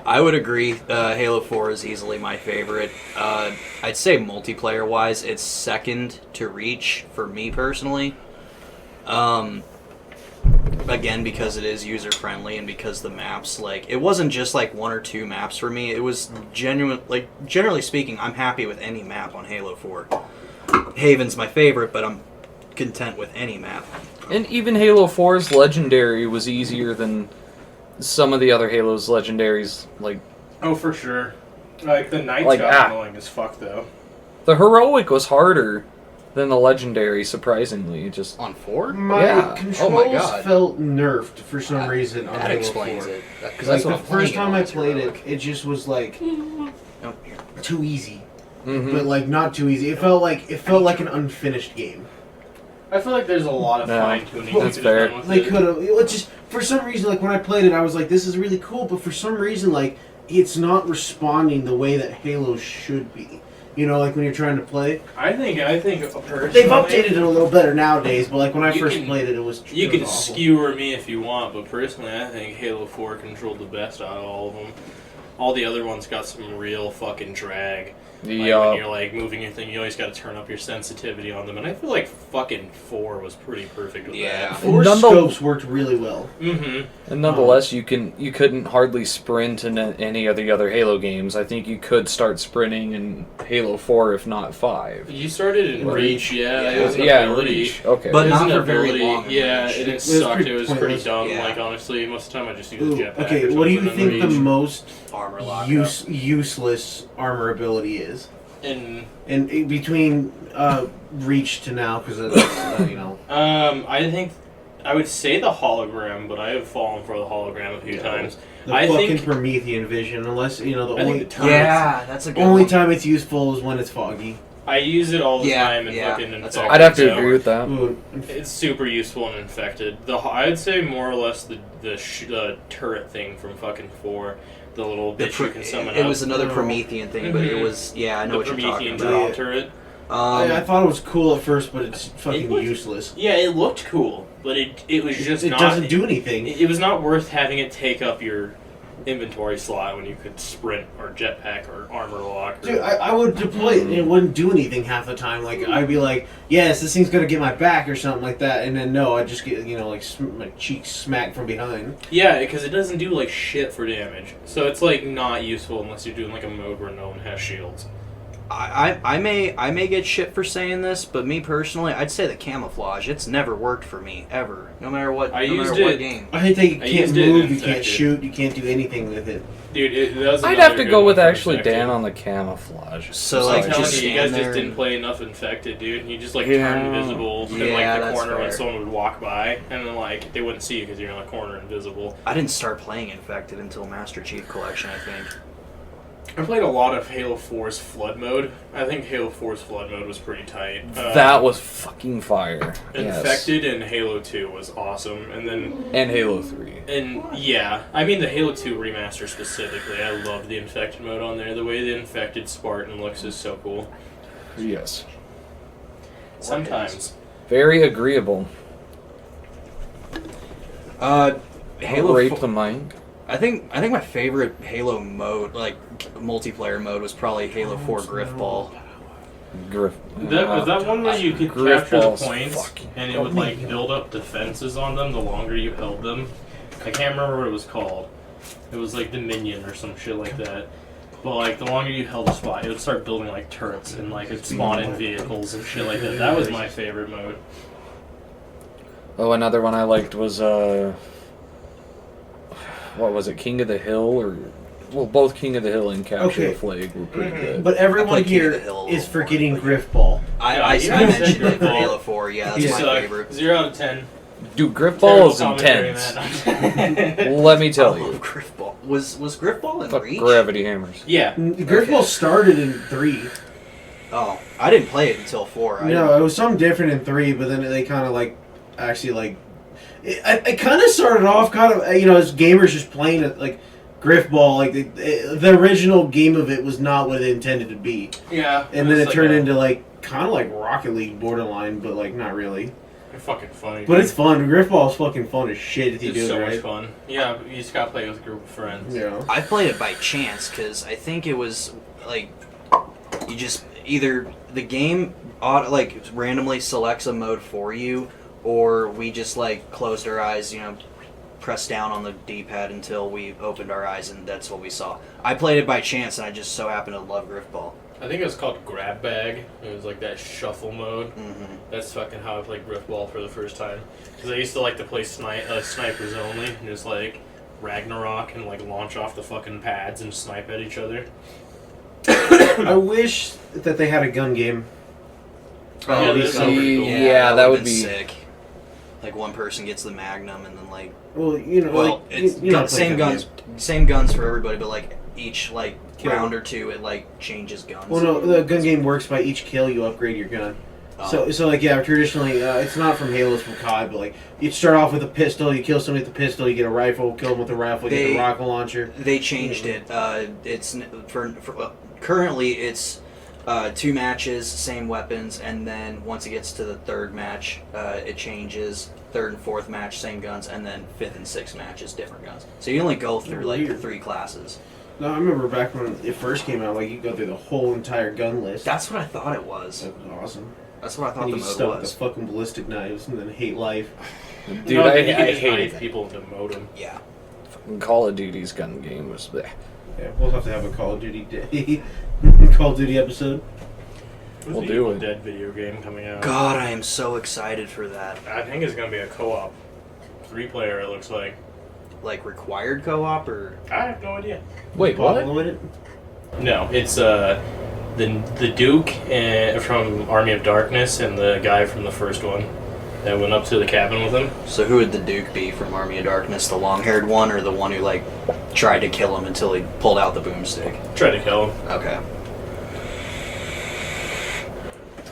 C: I would agree. Halo 4 is easily my favorite. I'd say multiplayer-wise, it's second to Reach for me personally. Again, because it is user-friendly and because the maps, like, it wasn't just like 1 or 2 maps for me. It was generally speaking, I'm happy with any map on Halo 4. Haven's my favorite, but I'm content with any map.
D: And even Halo 4's Legendary was easier than some of the other Halo's Legendaries. Like,
A: Oh, for sure. Like, the Knights
D: Like,
A: got
D: ah.
A: annoying as fuck, though.
D: the Heroic was harder than the Legendary, surprisingly. It just...
C: On 4?
B: My
D: Yeah.
B: controls
C: Oh my God.
B: felt nerfed for some reason on
C: That
B: Halo
C: explains
B: 4.
C: it. Because
B: Like the first time I played it, it just was like
C: Oh, here.
B: too easy,
D: Mhm.
B: but like not too easy. It felt like an unfinished game.
A: I feel like there's a lot of
D: Yeah,
A: fine-tuning
D: that's
A: you could
D: fair.
A: have done with
B: They
A: it.
B: could have. It just for some reason, like when I played it, I was like, "This is really cool," but for some reason, like it's not responding the way that Halo should be. You know, like when you're trying to play.
A: I think personally...
B: They've updated it a little better nowadays, but like when I
A: You
B: first
A: can-
B: played it, it was.
A: You
B: it
A: can
B: was awful.
A: skewer me if you want, but personally, I think Halo 4 controlled the best out of all of them. All the other ones got some real fucking drag. Like when you're like moving your thing, you always got to turn up your sensitivity on them, and I feel like fucking 4 was pretty perfect with
C: Yeah.
A: that.
B: Four
D: None of the-
B: scopes worked really well.
A: Mm-hmm.
D: And nonetheless, you couldn't hardly sprint in any of the other Halo games. I think you could start sprinting in Halo 4, if not 5.
A: You started in Reach, yeah. It was an
D: Yeah,
A: ability.
D: Reach. Okay.
C: But
A: It was
C: not
A: an
C: for very
A: ability.
C: long in
A: Yeah,
C: Reach.
A: it
B: It was
A: sucked.
B: pretty
A: It was pretty
B: pointless.
A: dumb.
C: Yeah.
A: Like honestly, most of the time I just use
B: Ooh,
A: a jetpack.
B: okay,
A: or
B: what do you
A: something
B: think
A: in
B: the
A: Reach.
B: most
C: Armor lock.
B: useless armor ability is?
A: And
B: In between Reach to now, because you know.
A: I think I would say the hologram, but I have fallen for the hologram a few times.
B: The
A: I
B: fucking
A: think
B: Promethean vision, unless you know the
A: I think
B: only
A: the time
C: Yeah, that's a good
B: only
C: one.
B: time it's useful is when it's foggy.
A: I use it all the
C: Yeah,
A: time in
C: yeah,
A: fucking
C: that's
A: Infected.
C: all.
D: I'd have to
A: so
D: agree with that.
B: Ooh,
A: It's super useful in Infected. I'd say more or less the turret thing from fucking 4, the little bitch you can summon
C: It
A: up.
C: was another Promethean thing, but it
A: Mhm.
C: was I know
A: the
C: what you're talking
A: Promethean
C: about.
A: drop
B: Yeah.
A: turret.
B: I thought it was cool at first, but it's fucking
A: looked-
B: useless.
A: Yeah, it looked cool, but it was just
B: It
A: not.
B: doesn't do anything.
A: It was not worth having it take up your inventory slot when you could sprint or jetpack or armor lock. Or,
B: Dude, I would deploy it and it wouldn't do anything half the time. Like, I'd be like, yes, this thing's gonna get my back or something like that, and then no, I'd just get, like, my cheeks smacked from behind.
A: yeah, because it doesn't do like shit for damage. So it's like not useful unless you're doing like a mode where no one has shields.
C: I may get shit for saying this, but me personally, I'd say the camouflage. It's never worked for me ever, no matter what.
A: I
C: no
A: used
C: matter what
A: it.
C: game.
B: I think you
A: I
B: can't
A: used it in
B: move, you can't
A: Infected.
B: shoot, you can't do anything with it.
A: Dude, that was
D: I'd
A: another
D: have to
A: good
D: go
A: one
D: with
A: for
D: actually
A: Infected.
D: Dan on the camouflage.
C: So,
A: I'm
C: like,
A: telling
C: just
A: you, you guys
C: stand
A: just
C: there
A: didn't
C: and-
A: play enough Infected, dude. You just like
D: Yeah.
A: turn invisible in
C: Yeah,
A: like the
C: that's
A: corner when
C: fair.
A: someone would walk by, and then like they wouldn't see you because you're in the corner invisible.
C: I didn't start playing Infected until Master Chief Collection, I think.
A: I played a lot of Halo 4's Flood mode. I think Halo 4's Flood mode was pretty tight.
D: That was fucking fire. Yes.
A: Infected and Halo 2 was awesome, and then
D: And Halo 3.
A: and yeah, I mean the Halo 2 remaster specifically. I love the Infected mode on there. The way the Infected Spartan looks is so cool.
D: Yes.
A: Sometimes.
D: Very agreeable.
C: Halo
D: Rape
C: 4
D: the mic.
C: I think my favorite Halo mode, like multiplayer mode, was probably Halo 4 Griffball.
D: Griff.
A: Was that one where you could
D: Griff
A: capture the
D: balls
A: points
D: fucking
A: and it would like build up defenses on them the longer you held them? I can't remember what it was called. It was like Dominion or some shit like that. But like the longer you held a spot, it would start building like turrets and like it'd spawn in vehicles and shit like that. That was my favorite mode.
D: Oh, another one I liked was what was it? King of the Hill or well, both King of the Hill and Capture
B: Okay.
D: the Flag were pretty good.
B: But everyone
C: played King of
B: here
C: the Hill a
B: is
C: little more,
B: forgetting
C: but-
B: Griffball.
C: I
A: Yeah,
C: mentioned it for
A: Griffball.
C: Halo 4, yeah, that's
B: You
C: my
A: suck.
C: favorite.
A: 0 out of 10.
D: Dude, Griffball is
A: Terrible commentary,
D: intense.
A: man.
D: Let me
C: I
D: tell
C: love
D: you.
C: Griffball. Was Griffball in
D: Fuck
C: Reach?
D: gravity hammers.
A: Yeah.
B: Griffball started in 3.
C: Oh, I didn't play it until 4.
B: No, it was something different in 3, but then they kind of like, actually like, it kind of started off kind of, as gamers just playing it, like, Griffball, like, the original game of it was not what it intended to be.
A: Yeah.
B: And then
A: was
B: it
A: like
B: turned
A: a-
B: into, like, kind of like Rocket League borderline, but, like, not really.
A: fucking funny.
B: But
A: dude.
B: it's fun. Griffball is fucking fun as shit if you
A: It's
B: do
A: so
B: it
A: much
B: right.
A: fun. Yeah, you just gotta play with a group of friends.
B: Yeah.
C: I played it by chance because I think it was like you just either the game like randomly selects a mode for you, or we just like closed our eyes, pressed down on the D-pad until we opened our eyes, and that's what we saw. I played it by chance, and I just so happened to love Griffball.
A: I think it was called Grab Bag. It was like that shuffle mode.
C: Mm-hmm.
A: That's fucking how I played Griffball for the first time. Because I used to like to play snipers only, and just like Ragnarok and like launch off the fucking pads and snipe at each other.
B: I wish that they had a gun game.
A: Yeah,
B: that'd be
A: this
B: so
A: is pretty cool.
D: Yeah, that would
C: would've
D: be-
C: been sick. Like one person gets the Magnum, and then like
B: Well,
C: it's same guns, same guns for everybody, but like each like
B: Kill.
C: round or two, it like changes guns.
B: Well, no, the gun game works by each kill you upgrade your gun.
C: Oh.
B: So like, yeah, traditionally, it's not from Halo, it's from COD, but like, you start off with a pistol, you kill somebody with the pistol, you get a rifle, kill them with a rifle, you get a rocket launcher.
C: They changed it. It's currently it's 2 matches, same weapons, and then once it gets to the third match, it changes. Third and fourth match, same guns, and then fifth and sixth matches, different guns. So you only go through like your 3 classes.
B: No, I remember back when it first came out, like, you go through the whole entire gun list.
C: That's what I thought it was.
B: That was awesome.
C: That's what I thought
B: And
C: the
B: you
C: mode
B: stuck with
C: was.
B: the fucking ballistic knives and then hate life.
D: Dude,
A: No,
D: I
A: you can just
D: hated
A: knife
D: that.
A: people into modem.
C: Yeah.
D: Call of Duty's gun game was bleh.
B: Yeah, we'll have to have a Call of Duty day. Call of Duty episode.
A: There's
D: We'll
A: an
D: do
A: Evil
D: it.
A: Dead video game coming out.
C: God, I am so excited for that.
A: I think it's gonna be a co-op, 3-player. It looks like.
C: Like required co-op or
A: I have no idea.
D: Wait, what?
B: Limited?
A: No, it's the Duke from Army of Darkness and the guy from the first one that went up to the cabin with him.
C: so who would the Duke be from Army of Darkness? The long-haired one or the one who like tried to kill him until he pulled out the boomstick?
A: Tried to kill him.
C: Okay.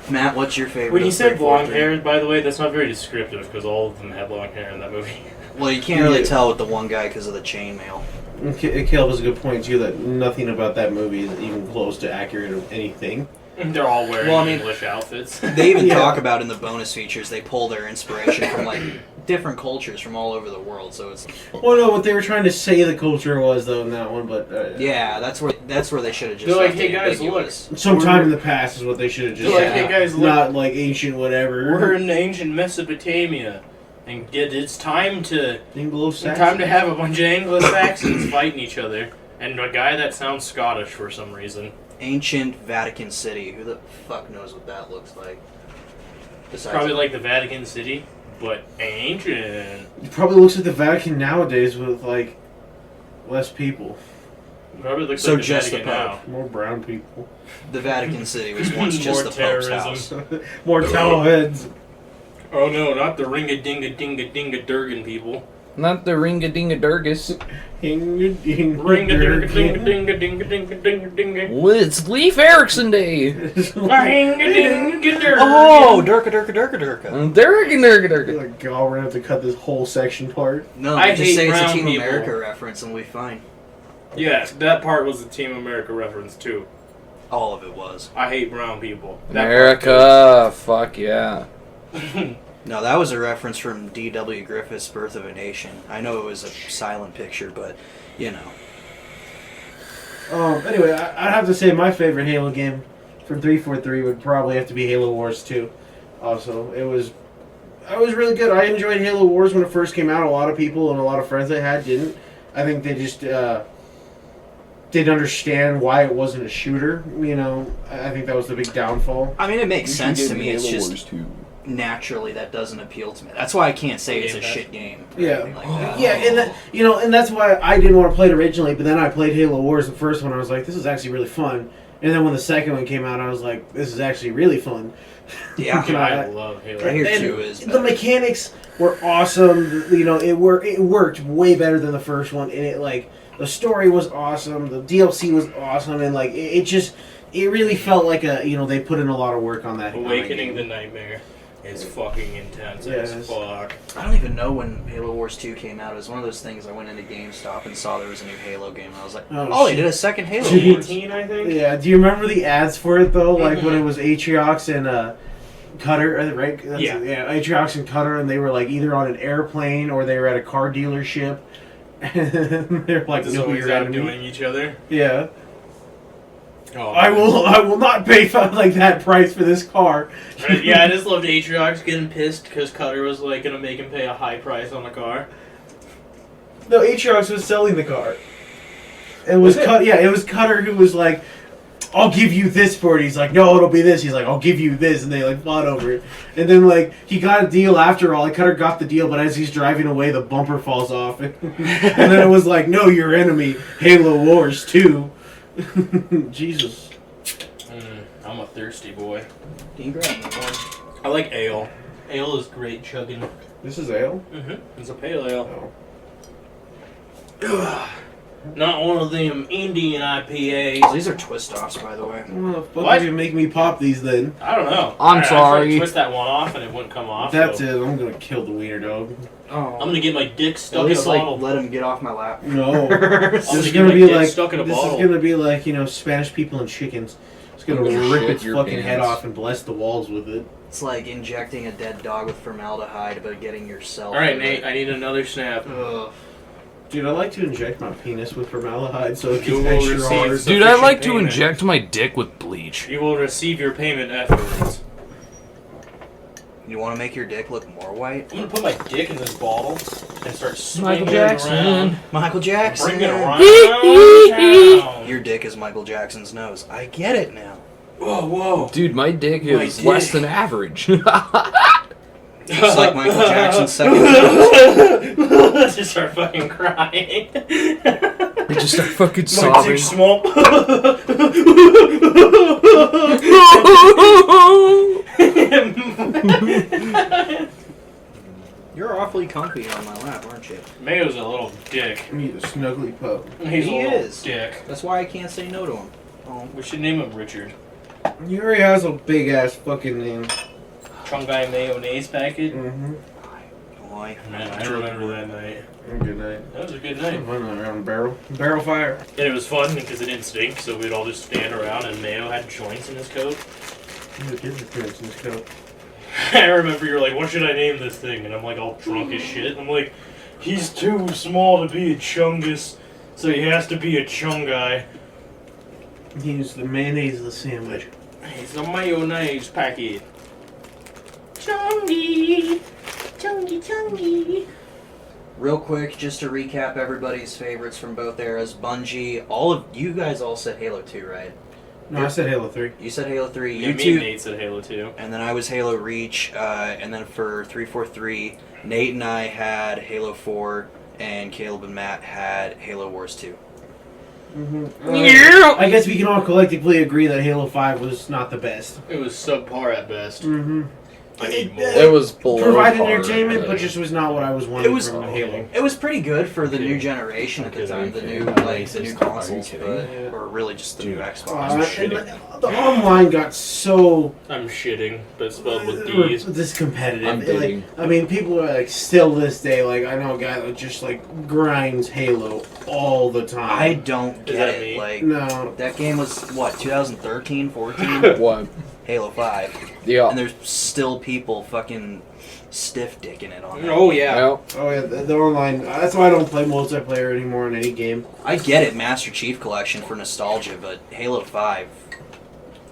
C: Matt, what's your favorite?
A: When you
C: of
A: said
C: 343?
A: long hair, by the way, that's not very descriptive because all of them had long hair in that movie.
C: Well, you can't really tell with the one guy because of the chainmail.
B: Caleb has a good point, too, that nothing about that movie is even close to accurate of anything.
A: They're all wearing
C: Well, I mean-
A: English outfits.
C: They even
B: Yeah.
C: talk about in the bonus features, they pull their inspiration from like different cultures from all over the world. So it's
B: Well, no, what they were trying to say the culture was, though, in that one, but...
C: yeah, that's where they should have just.
A: They're like,
C: left
A: hey
C: it
A: guys,
C: ambiguous.
B: Sometime in the past is what they should have just
A: They're like,
B: said.
A: hey guys, look,
B: Not like ancient whatever.
A: we're in ancient Mesopotamia, and it's time to
B: Anglo-Saxon.
A: have a bunch of Anglo-Saxons fighting each other, and a guy that sounds Scottish for some reason.
C: Ancient Vatican City. Who the fuck knows what that looks like? Besides
A: Probably like the Vatican City, but ancient.
B: It probably looks like the Vatican nowadays with like less people,
A: Probably looks
C: So
A: like the
C: just
A: Vatican
C: the
A: now.
C: Pope.
B: more brown people,
C: the Vatican City was once just
A: More
C: the Pope's
A: terrorism.
C: house.
B: more tallow heads.
A: Oh no, not the ringa-dinga-dinga-dinga-durgan people.
D: Not the ringa-dinga-durgus.
A: Ringa-durga-dinga-dinga-dinga-dinga-dinga-dinga.
D: Well, it's Leif Erikson Day.
A: Ringa-dinga-durgan.
C: Oh, Durka.
D: Durga-durga-durga.
B: Like, God, we're gonna have to cut this whole section part.
C: No,
A: I
C: just
A: hate
C: say it's a
A: brown
C: Team
A: people.
C: America reference and we'll be fine.
A: Yes, that part was a Team America reference too.
C: All of it was.
A: I hate brown people. That part
D: America, fuck yeah.
A: too.
C: No, that was a reference from D.W. Griffith's Birth of a Nation. I know it was a silent picture, but, you know.
B: Anyway, I'd have to say my favorite Halo game from 343 would probably have to be Halo Wars 2. Also, it was really good. I enjoyed Halo Wars when it first came out. A lot of people and a lot of friends I had didn't. I think they just didn't understand why it wasn't a shooter. You know, I think that was the big downfall.
C: I mean, it makes sense to me. It's just naturally that doesn't appeal to me. That's why I can't say it's a shit game. Or anything like that.
B: Yeah, and that, and that's why I didn't want to play it originally. But then I played Halo Wars, the first one. I was like, this is actually really fun. And then when the second one came out, I was like, this is actually really fun.
C: Yeah,
A: I love Halo.
C: I hear
B: And
C: 2 is
B: the
C: better.
B: mechanics were awesome. It worked way better than the first one, and it like the story was awesome. The DLC was awesome, and like it really felt like they put in a lot of work on that.
A: Awakening the Nightmare is fucking intense as
B: Yes.
A: fuck.
C: I don't even know when Halo Wars 2 came out. It was one of those things I went into GameStop and saw there was a new Halo game. And I was like,
B: Oh,
C: they
B: shit.
C: did a second Halo.
A: 18, I think.
B: Yeah, do you remember the ads for it though? Like when it was Atriox and Cutter, right?
A: Yeah.
B: Atriox and Cutter, and they were like either on an airplane or they were at a car dealership. And they're like,
A: Just
B: no,
A: always
B: you're enemy.
A: outdoing each other.
B: Yeah.
A: Oh,
B: I will not pay like that price for this car.
A: Yeah, I just loved Atriox getting pissed because Cutter was like gonna make him pay a high price on the car.
B: No, Atriox was selling the car. It was it was Cutter who was like, I'll give you this for it. He's like, no, it'll be this. He's like, I'll give you this, and they like fought over it. And then like he got a deal after all. Like Cutter got the deal, but as he's driving away, the bumper falls off, and then it was like, no, your enemy, Halo Wars 2. Jesus.
A: I'm a thirsty boy.
C: Can you grab me one?
A: I like ale. Ale is great chugging.
B: This is ale.
A: Mm-hmm. It's a pale ale.
B: Oh.
A: Not one of them Indian IPAs.
C: These are twist offs, by the way.
B: What
A: What?
B: did you make me pop these then?
A: I don't know.
D: I'm
A: I tried
D: sorry.
A: to twist that one off and it wouldn't come off.
B: That's
A: so
B: it. I'm gonna kill the wiener dog.
C: Oh.
A: I'm gonna get my dick
C: At
A: stuck in a
C: least like
A: bottle.
C: let him get off my lap.
B: No. This
A: I'm
B: is
A: gonna
B: gonna
A: get
B: be
A: my dick
B: like
A: stuck in a
B: this
A: bottle.
B: is gonna be like Spanish people and chickens. It's gonna
D: I'm gonna
B: rip
D: shit
B: its
D: your
B: fucking head
D: pants.
B: off and bless the walls with it.
C: It's like injecting a dead dog with formaldehyde, but getting yourself.
A: All right, Nate. I need another snap.
C: Ugh.
B: Dude, I like to inject my penis with formaldehyde so it
A: You
B: gets
A: will
B: extra
A: receive
B: hard.
A: some-
D: Dude, I like to
A: Payment.
D: inject my dick with bleach.
A: You will receive your payment afterwards.
C: You want to make your dick look more white?
A: I'm gonna put my dick in this bottle and start
D: Michael
A: swinging it
D: Jackson.
A: around.
C: Michael Jackson.
A: Bring it around town.
C: Your dick is Michael Jackson's nose. I get it now.
A: Whoa, whoa.
D: Dude, my dick is
A: dick.
D: less than average.
C: Just like Michael Jackson's second nose.
A: Just start fucking crying.
D: I just start fucking
A: My
D: sobbing.
A: dick's small.
C: You're awfully comfy on my lap, aren't you?
A: Mayo's a little dick.
B: I need a snuggly pup.
A: He's
C: He
A: a little
C: is.
A: dick.
C: That's why I can't say no to him. Oh.
A: We should name him Richard.
B: He already has a big ass fucking name.
A: Chungai mayonnaise packet.
B: Mm-hmm.
C: Boy.
A: Man, I remember that night.
B: Good night.
A: That was a good night.
B: Fun around barrel fire.
A: And it was fun because it didn't stink, so we'd all just stand around and Mayo had joints in his coat.
B: He did the prince in his coat.
A: I remember you were like, what should I name this thing? And I'm like all drunk as shit. I'm like, he's too small to be a chungus, so he has to be a chungai.
B: He used the mayonnaise of the sandwich.
A: It's a mayonnaise packet. Chungy! Chungy, chungy!
C: Real quick, just to recap everybody's favorites from both eras, Bungie, all of you guys all said Halo 2, right?
B: No, I said Halo 3.
C: You said Halo 3.
A: Yeah,
C: You
A: me
C: two.
A: and Nate said Halo 2.
C: And then I was Halo Reach. And then for 343, Nate and I had Halo 4, and Caleb and Matt had Halo Wars 2.
B: I guess we can all collectively agree that Halo 5 was not the best.
A: It was subpar at best.
B: Mm-hmm.
A: I need more.
D: It was below
B: Provided
D: par,
B: entertainment,
D: but-
B: but just was not what I was wanting from Halo.
C: It was pretty good for the new generation at the time, the new consoles, but, or really just the new Xbox.
B: And the online got so
A: I'm shitting, but spelled with D's.
B: this competitive.
D: I'm
B: Like,
D: digging.
B: I mean, people are like still this day. Like I know a guy that just like grinds Halo all the time.
C: I don't
A: Is
C: get
A: that
C: it.
A: me?
C: Like
B: No.
C: that game was what 2013, 14,
D: What?
C: Halo 5,
D: Yeah.
C: and there's still people fucking stiff dicking it on. That.
A: Oh yeah.
D: Well,
B: Oh yeah, the online. That's why I don't play multiplayer anymore in any game.
C: I get it, Master Chief Collection for nostalgia, but Halo 5.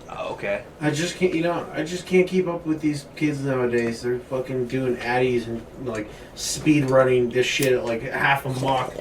C: Oh, okay.
B: I just can't. I just can't keep up with these kids nowadays. They're fucking doing addies and like speed running this shit at like half a Mach.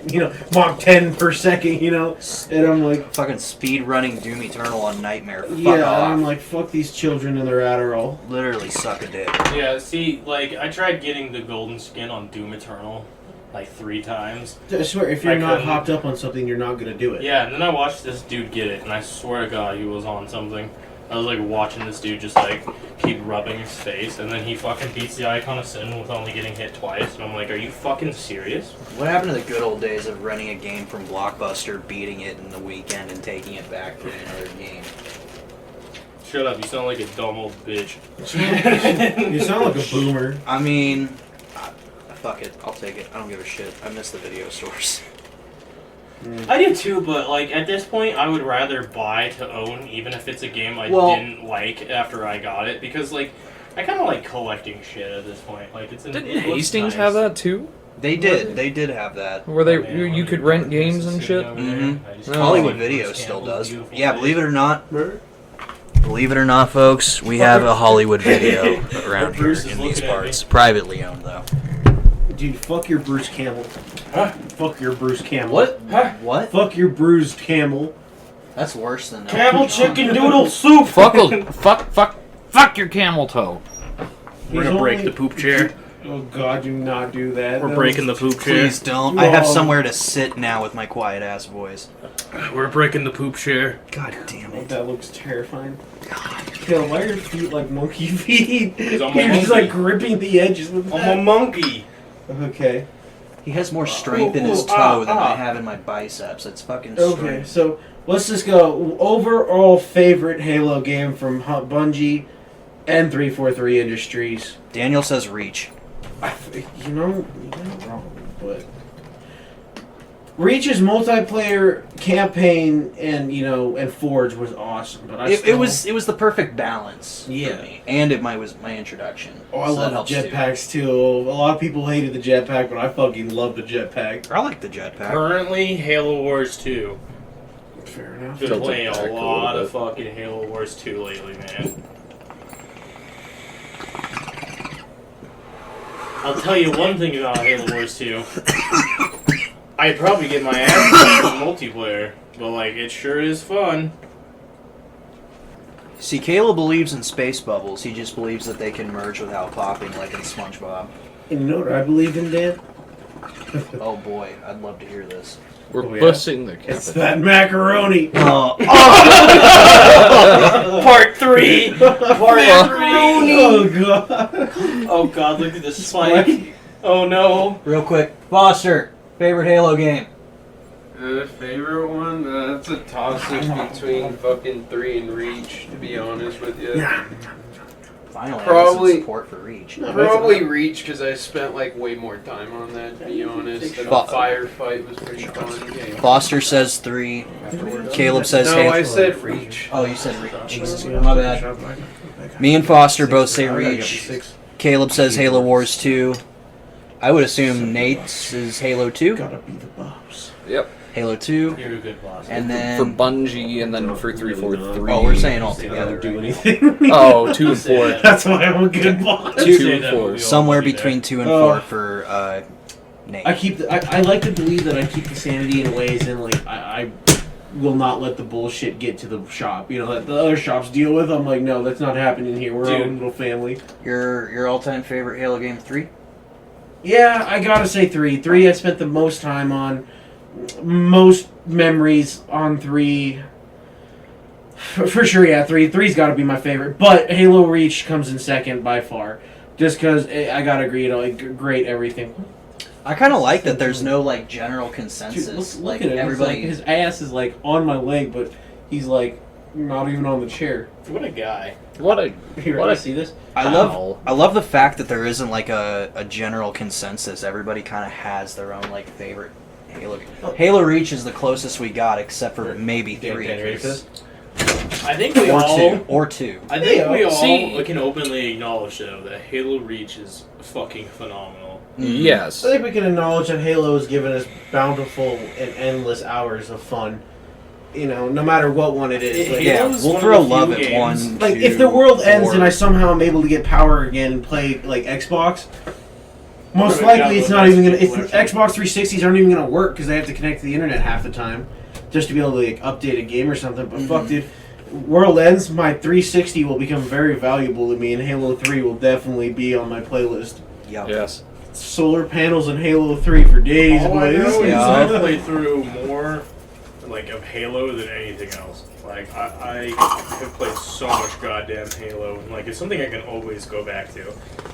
B: Mach 10 per second. And I'm like,
C: Fucking speed running Doom Eternal on Nightmare. Fuck
B: yeah. And
C: off.
B: I'm like, fuck these children and their Adderall.
C: Literally suck a dick.
A: Yeah, see, like, I tried getting the golden skin on Doom Eternal, like, 3 times.
B: I swear, if you're
A: I
B: not
A: couldn't.
B: hopped up on something, you're not gonna do it.
A: Yeah, and then I watched this dude get it, and I swear to God, he was on something. I was, like, watching this dude just, like, keep rubbing his face, and then he fucking beats the Icon of Sin with only getting hit twice, and I'm like, are you fucking serious?
C: What happened to the good old days of renting a game from Blockbuster, beating it in the weekend, and taking it back for another game?
A: Shut up, you sound like a dumb old bitch.
B: You sound like a boomer.
C: I mean, fuck it. I'll take it. I don't give a shit. I miss the video stores.
A: I do too, but like at this point, I would rather buy to own, even if it's a game I
C: Well-
A: didn't like after I got it, because like I kind of like collecting shit at this point. Like it
D: didn't
A: looks
D: Hastings
A: nice.
D: have that too?
C: They did. They did have that.
D: Where they
A: Oh, man,
D: you
A: let
D: could
A: me
D: rent
A: put
D: games
A: this
D: and
A: in
D: shit?
A: over there.
C: Mhm.
A: I just-
D: Oh.
C: Hollywood
A: Bruce
C: Video still
A: Campbell's
C: does.
A: beautiful
C: Yeah,
A: face.
C: believe it or not. Believe it or not, folks, we have a Hollywood Video around here
A: Bruce is
C: in these
A: looking at
C: parts. Privately owned, though.
B: Dude, fuck your Bruce Camel.
A: Huh?
B: Fuck your Bruce Camel.
C: What?
A: Huh?
C: What?
B: Fuck your bruised camel.
C: That's worse than
A: Camel chicken doodle soup.
G: Fuck your camel toe.
A: We're gonna break the poop chair.
B: Oh god, do not do that.
A: We're
B: That
A: breaking
B: was-
A: the poop chair.
C: Please don't. I have
B: Whoa.
C: somewhere to sit now with my quiet ass voice.
A: We're breaking the poop chair.
C: God damn it.
B: That looks terrifying. Phil, why are your feet like monkey feet?
A: 'Cause I'm a
B: You're just
A: monkey.
B: like gripping the edges with
A: I'm
B: that.
A: a monkey.
B: Okay.
C: He has more strength in his toe than I have in my biceps. It's fucking
B: Okay,
C: strange.
B: so let's just go overall favorite Halo game from Bungie and 343 Industries.
C: Daniel says Reach.
B: You're not wrong, but Reach's multiplayer campaign and Forge was awesome, but
C: It was the perfect balance
B: Yeah.
C: for me, and it was my introduction.
B: Oh, I
C: so that
B: love
C: helps
B: jetpacks too. A lot of people hated the jetpack, but I fucking love the jetpack.
C: too. I like the jetpack.
A: Currently, Halo Wars 2.
B: Fair enough.
A: Been
D: Tilted
A: playing
D: back
A: a
D: a
A: lot
D: little
A: of fucking Halo Wars 2 lately, man. I'll tell you one thing about Halo Wars 2. I'd probably get my ass kicked in multiplayer, but like it sure is fun.
C: See, Caleb believes in space bubbles. He just believes that they can merge without popping, like in SpongeBob.
B: And you know what I believe in, Dan?
C: Oh boy, I'd love to hear this.
D: We're
B: Oh, yeah.
D: bussing the
B: It's
D: captain.
B: that macaroni.
C: Oh,
A: Part 3! Part 3!
B: Oh god.
A: Oh god, look at this spike. Oh no.
C: real quick, Foster, favorite Halo game.
I: Favorite one? That's a toss-up between fucking 3 and Reach, to be honest with you.
C: Finally, I
I: Probably-
C: have some support for Reach.
I: Probably Reach, because I spent like way more time on that, to be honest. The firefight was pretty fun game.
C: Foster says 3. Caleb says
I: No,
C: Halo.
I: I said Reach.
C: Oh, you said Reach. Jesus, my bad. Me and Foster both say Reach. Caleb says Halo Wars 2. I would assume Nate's is Halo 2.
B: Gotta be the boss.
D: Yep.
C: Halo 2.
A: You're a good boss.
C: And then...
D: For Bungie and then for 343.
C: Oh, we're saying all
B: I don't
C: together.
B: do anything.
D: Oh, 2 and 4.
B: That's why I'm a good boss.
C: Two-
D: Two and four.
C: Somewhere between 2 and 4 for Nate.
B: I like to believe that I keep the sanity in ways, and like I will not let the bullshit get to the shop. You know, let the other shops deal with. I'm like, no, that's not happening here. We're our own little family.
C: Your all-time favorite Halo game, 3?
B: Yeah, I gotta say 3. 3 I spent the most time on. Most memories on 3. For sure, yeah, 3. 3's gotta be my favorite. But Halo Reach comes in second by far. Just because I gotta agree, great everything.
C: I kind of like that there's no, like, general consensus.
B: Dude, look
C: like,
B: at it.
C: everybody...
B: His ass is, like, on my leg, but he's, like, not even on the chair.
A: What a guy.
B: Here,
A: What
B: I
A: a-
B: see this.
C: I love the fact that there isn't, like, a general consensus. Everybody kind of has their own, like, favorite Halo. Halo Reach is the closest we got, except for maybe 3.
A: I think we
C: Or
A: all
C: 2. Or 2.
A: I think we all
D: See-
A: can openly acknowledge though that Halo Reach is fucking phenomenal.
D: Yes.
B: I think we can acknowledge that Halo has given us bountiful and endless hours of fun. You know, no matter what one it is. Like,
C: Yeah,
A: Halo's
C: we'll
A: one
C: throw
A: of the
C: love
A: few
C: at
A: games-
C: 1,
B: Like,
C: 2,
B: if the world ends
C: 4.
B: and I somehow am able to get power again and play, like, Xbox, most
A: Probably
B: likely it's
A: download
B: not even gonna.
A: people,
B: It's,
A: actually.
B: Xbox 360s aren't even gonna work because they have to connect to the internet half the time just to be able to, like, update a game or something. But fuck, dude. World ends, my 360 will become very valuable to me, and Halo 3 will definitely be on my playlist.
C: Yep.
D: Yes.
B: Solar panels and Halo 3 for days,
A: All I know
B: boys.
A: is
C: Yeah.
A: I played through more like of Halo than anything else. Like I have played so much goddamn Halo, and like it's something I can always go back to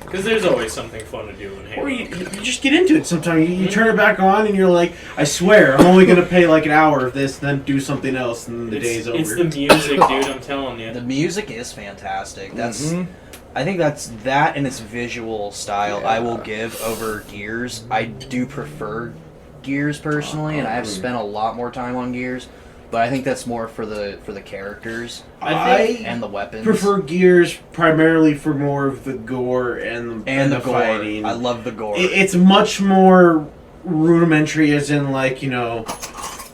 A: because there's always something fun to do in Halo.
B: Or you just get into it sometimes. You turn it back on and you're like, I swear, I'm only going to pay like an hour of this, then do something else, and the day's over.
A: It's the music, dude. I'm telling you.
C: The music is fantastic. That's
D: Mhm.
C: I think that's that and its visual style I will give over Gears. I do prefer Gears personally, and I have spent a lot more time on Gears, but I think that's more for the characters
B: I
C: and the weapons.
B: prefer Gears primarily for more of the gore and
C: and the gore.
B: fighting.
C: I love the gore.
B: It's much more rudimentary, as in, like, you know,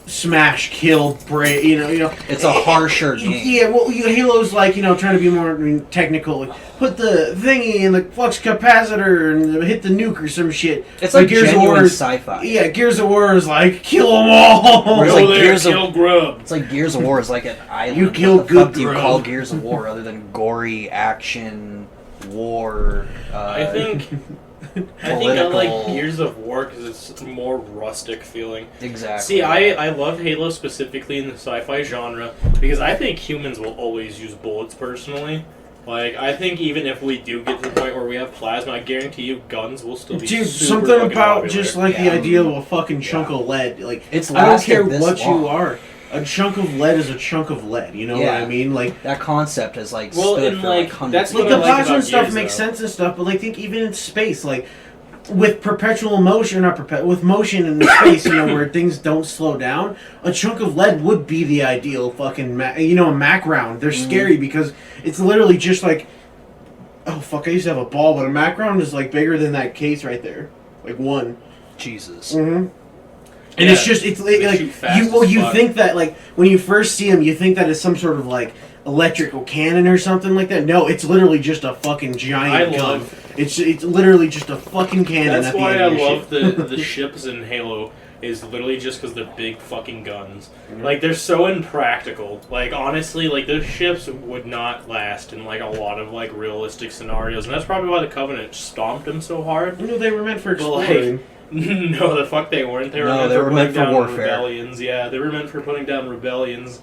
B: smash, kill, break. You know.
C: It's a harsher game.
B: Yeah, well, Halo's like, you know, trying to be more technical. Like, put the thingy in the flux capacitor and hit the nuke or some shit.
C: It's like
B: Gears of
C: genuine
B: War is-
C: sci-fi.
B: Yeah, Gears of War is like, kill them all.
C: Whereas,
A: Go
C: like,
A: there,
C: Gears of-
A: kill grub.
C: It's like Gears of War is like an island.
B: You kill
C: What the fuck
B: good
C: do you
B: grub.
C: call Gears of War other than gory action, war?
A: I think I
C: political-
A: like Gears of War because it's more rustic feeling.
C: Exactly.
A: See, I love Halo specifically in the sci-fi genre because I think humans will always use bullets personally. Like, I think even if we do get to the point where we have plasma, I guarantee you guns will still be
B: Dude,
A: super
B: something
A: fucking
B: about
A: popular.
B: just like the
C: Yeah.
B: idea of a fucking chunk of lead. Like,
C: It's
B: I don't
C: lasted
B: care
C: this
B: what
C: long.
B: you are. A chunk of lead is a chunk of lead. You know what
C: Yeah.
B: I mean? Like,
C: That concept has like
A: Well,
C: stood
A: and,
C: for
A: like,
C: like hundreds.
A: that's
B: like
A: what
B: the
A: I like
B: plasma
A: about
B: stuff
A: Gears,
B: makes
A: though.
B: sense and stuff, but like, think even in space, like with perpetual motion, with motion in space, you know, where things don't slow down, a chunk of lead would be the ideal fucking, a Mac round. They're scary because it's literally just like, oh fuck, I used to have a ball, but a Mac round is like bigger than that case right there, like one.
C: Jesus.
B: Mm-hmm. And
A: Yeah,
B: it's just it's
A: they
B: like
A: shoot fast as
B: you
A: fuck.
B: think that, like, when you first see them, you think that it's some sort of like electrical cannon or something like that. No, it's literally just a fucking giant
A: I
B: gun.
A: love-
B: It's literally just a fucking cannon.
A: That's
B: at the
A: why
B: end
A: I
B: of your
A: love
B: ship.
A: the ships in Halo is literally just because they're big fucking guns.
B: Mhm.
A: Like, they're so impractical. Like, honestly, like, those ships would not last in, like, a lot of, like, realistic scenarios. And that's probably why the Covenant stomped them so hard.
B: You know, they were meant for
A: Well, like,
B: exploring.
A: No, the fuck they weren't. They were
C: No,
A: meant
C: they
A: for
C: were
A: putting
C: meant for
A: down
C: warfare.
A: rebellions. Yeah, they were meant for putting down rebellions.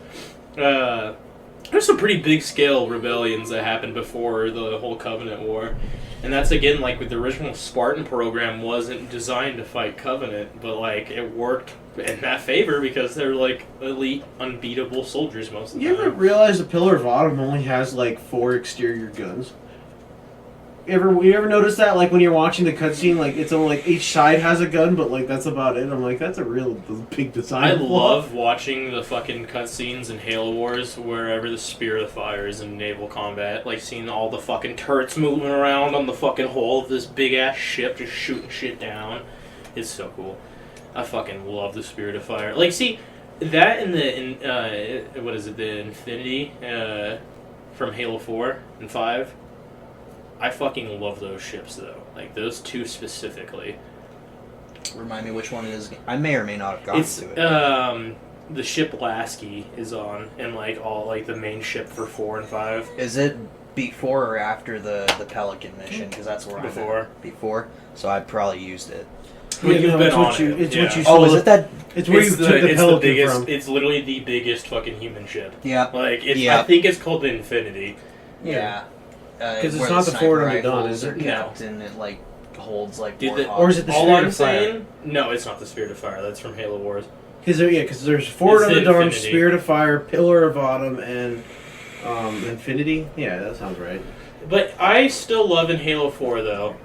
A: There's some pretty big scale rebellions that happened before the whole Covenant War. And that's, again, like, with the original Spartan program wasn't designed to fight Covenant, but, like, it worked in that favor because they're, like, elite, unbeatable soldiers most of the
B: You ever
A: time.
B: realize the Pillar of Autumn only has like 4 exterior guns? You ever notice that, like, when you're watching the cutscene, like, it's only like each side has a gun, but like that's about it. I'm like, that's a real big design.
A: I
B: flaw.
A: love watching the fucking cutscenes in Halo Wars wherever the Spear of the Fire is in naval combat. Like, seeing all the fucking turrets moving around on the fucking hull of this big-ass ship just shooting shit down. It's so cool. I fucking love the Spirit of Fire. Like, see, that and what is it, the Infinity from Halo 4 and 5? I fucking love those ships, though. Like, those two specifically.
C: Remind me which one it is. I may or may not have gotten
A: It's
C: to it.
A: the ship Lasky is on, and like all like the main ship for 4 and 5.
C: Is it before or after the Pelican mission? Because that's where
A: Before.
C: I'm at. Before. So I probably used it.
A: Well, you've been
B: it's
A: on
B: what you,
A: it.
B: It's
A: Yeah.
B: what you
C: Oh,
B: saw.
C: is it that?
B: It's where you took the
A: it's
B: Pelican
A: biggest.
B: from.
A: It's literally the biggest fucking human ship.
C: Yeah.
A: Like it's.
C: Yeah.
A: I think it's called the Infinity.
C: Yeah.
B: 'Cause it's
C: where
B: not the
C: sniper
B: forward on the Dawn,
C: rifles
B: is it?
C: are kept, and it like holds like.
A: Dude,
C: warthogs.
B: Or is it the
A: all
B: Spirit
A: I'm
B: of Fire?
A: saying? No, it's not the Spirit of Fire. That's from Halo Wars.
B: Because there's Forward
A: It's
B: on the Dawn,
A: Infinity.
B: Spirit of Fire, Pillar of Autumn, and Infinity. Yeah, that sounds right.
A: But I still love in Halo 4 though,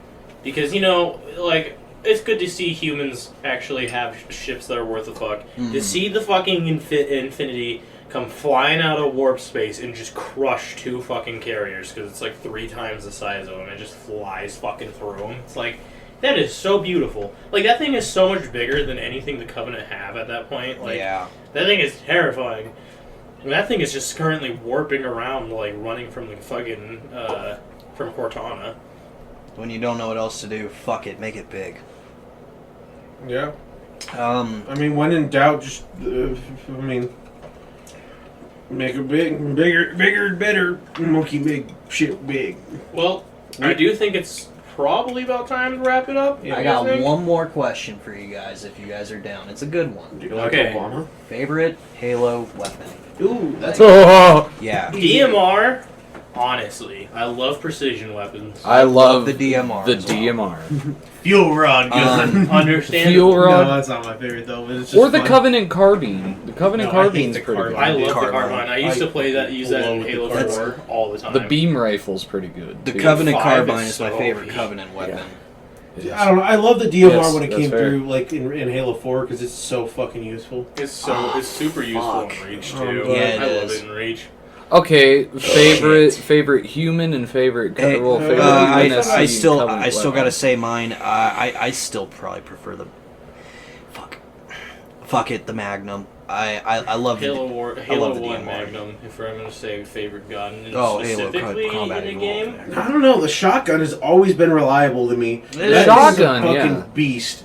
A: because like it's good to see humans actually have ships that are worth a fuck. To see the fucking Infinity come flying out of warp space and just crush 2 fucking carriers because it's like 3 times the size of them. It just flies fucking through them. It's like that is so beautiful. Like that thing is so much bigger than anything the Covenant have at that point. Like
C: Yeah.
A: that thing is terrifying. And that thing is just currently warping around, like running from the fucking from Cortana.
C: When you don't know what else to do, fuck it, make it big.
B: Yeah. I mean, when in doubt, just make it bigger and better. Monkey big, shit big.
A: Well, I do think it's probably about time to wrap it up.
B: Yeah.
C: I got one more question for you guys, if you guys are down. It's a good one.
B: Do you like
A: Okay.
B: Obama?
C: Favorite Halo weapon?
B: Ooh, that's
C: Yeah.
A: DMR. Honestly, I love precision weapons.
D: I love
C: the DMR.
D: The
C: as well.
D: DMR.
B: fuel rod gun.
A: Understand?
D: Fuel
B: No,
D: rod.
B: that's not my favorite though. But it's just
D: Or the
B: fun.
D: Covenant carbine. The Covenant
B: No, I hate
D: carbine's
B: the
D: pretty good.
A: I love the
C: Carbine.
A: carbine. I used to play that, use that in
B: Load the
A: Halo
B: carbine.
A: 4 all the time.
D: The beam rifle's pretty good.
C: The
D: too.
C: Covenant
A: 5
C: carbine
A: is
C: is my
A: so
C: favorite
A: OP.
C: Covenant weapon.
D: It is.
B: I don't know. I love the DMR
D: Yes,
B: when it
D: that's
B: came
D: fair.
B: through, like in Halo 4, because it's so fucking useful.
A: It's super useful
C: fuck.
A: in Reach
B: Oh,
A: too.
B: yeah,
C: it
A: I love
C: is.
A: it in Reach.
D: Okay, favorite human and favorite
C: Hey,
D: favorite
C: I
D: NSC
C: still
D: Covenant
C: gotta
D: weapon.
C: say mine. I still probably prefer the fuck it, the Magnum. I love
A: Halo
C: the
A: War,
C: love
A: Halo
C: the
A: 1
C: DMR.
A: Magnum. If I'm gonna say favorite gun, and
C: Oh, Halo
A: specifically
C: Combat
A: in a
C: Evolved.
A: game.
B: I don't know. The shotgun has always been reliable to me.
C: It
B: That
C: is.
B: is
D: Shotgun,
B: a fucking
D: yeah.
B: beast.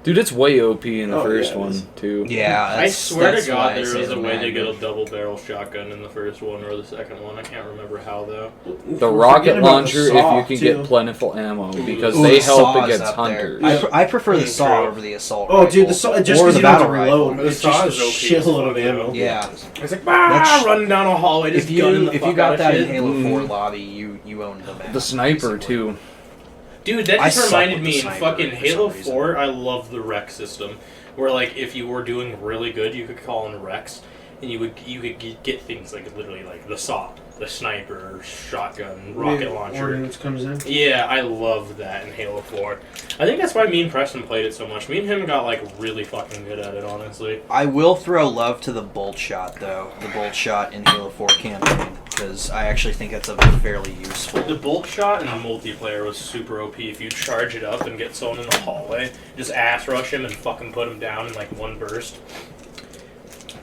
D: Dude, it's way OP in the
B: Oh,
D: first
B: yeah, it
D: one
B: is.
D: too.
C: Yeah,
A: I
C: that's-
A: swear
C: that's
A: to
C: why
A: God,
C: I
A: there
C: say
A: was
C: the
A: a way to get a
C: Magnum.
A: double barrel shotgun in the first one or the second one. I can't remember how though.
D: The
B: Forget
D: rocket
B: about the
D: launcher, if
B: saw,
D: you can
B: too.
D: get plentiful ammo, because
C: Ooh,
D: they
C: the
D: help
C: Saw's
D: against
C: up there.
D: hunters.
C: I prefer the
A: Mm,
C: saw
A: true.
C: over the assault
B: Oh,
C: rifle.
B: dude, the saw, just
C: Or
B: because
C: the
B: you don't have to
C: battle rifle.
B: reload,
A: The
B: it's
A: saw
B: just a
A: is OP as
B: shitload of
A: fuck,
B: ammo.
A: though.
C: Yeah.
A: It's like
C: That's-
A: running down a hallway, just
C: If you
A: gunning the
C: if
A: fuck
C: you got
A: out of
C: that in
A: shit.
C: Halo 4
D: Mhm.
C: lobby, you owned the map.
D: The sniper
C: basically.
D: too.
A: Dude, that
C: I
A: just
C: suck
A: reminded
C: with the
A: me in
C: sniper
A: fucking
C: for
A: Halo
C: some reason.
A: 4, I love the Rex system. Where, like, if you were doing really good, you could call in Rex, and you could get things like, literally, like, the saw, the sniper, shotgun, rocket launcher.
B: Ordnance comes in.
A: Yeah, I love that in Halo 4. I think that's why me and Preston played it so much. Me and him got, like, really fucking good at it, honestly.
C: I will throw love to the bolt shot though. The bolt shot in Halo 4 campaign, because I actually think that's a fairly useful.
A: The bolt shot in the multiplayer was super OP. If you charge it up and get someone in the hallway, just ass rush him and fucking put him down in, like, one burst.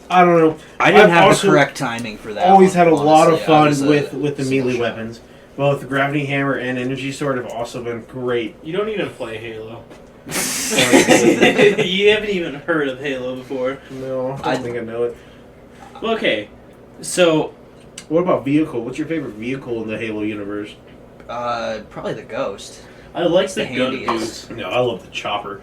B: I don't know.
C: I didn't
B: I've
C: have
B: also
C: the correct timing for that.
B: Always
C: one,
B: had a lot of
C: honestly. I
B: fun
C: was a
B: with the
C: single
B: melee
C: shot.
B: weapons. Both the gravity hammer and energy sword have also been great.
A: You don't even play Halo. You haven't even heard of Halo before.
B: No, I don't think I know it.
A: Okay, so
B: What about vehicle? What's your favorite vehicle in the Halo universe?
C: Probably the Ghost.
A: I like the
C: The
A: gun
C: handiest.
A: boost.
B: No, I love the chopper.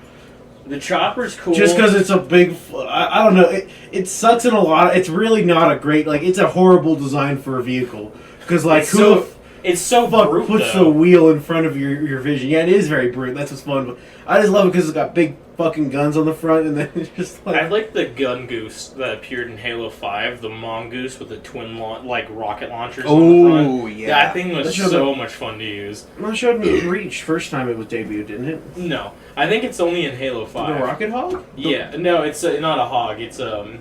A: The chopper's cool.
B: Just because it's a big, I don't know. It sucks in a lot. It's really not a great, like, it's a horrible design for a vehicle. Because, like,
A: it's
B: who
A: so
B: the
A: it's so
B: fuck
A: brute,
B: puts
A: though.
B: the wheel in front of your vision? Yeah, it is very brute. That's what's fun. But I just love it because it's got big fucking guns on the front, and then it's just
A: I
B: like.
A: like the gun goose that appeared in Halo 5, the mongoose with the twin like rocket launchers on the front.
C: Oh yeah.
A: That thing was
B: That showed
A: so much fun to use.
B: Well, it showed me in Reach first time it was debuted, didn't it?
A: No, I think it's only in Halo 5.
B: The Rocket Hog?
A: Yeah, no, it's not a hog. It's a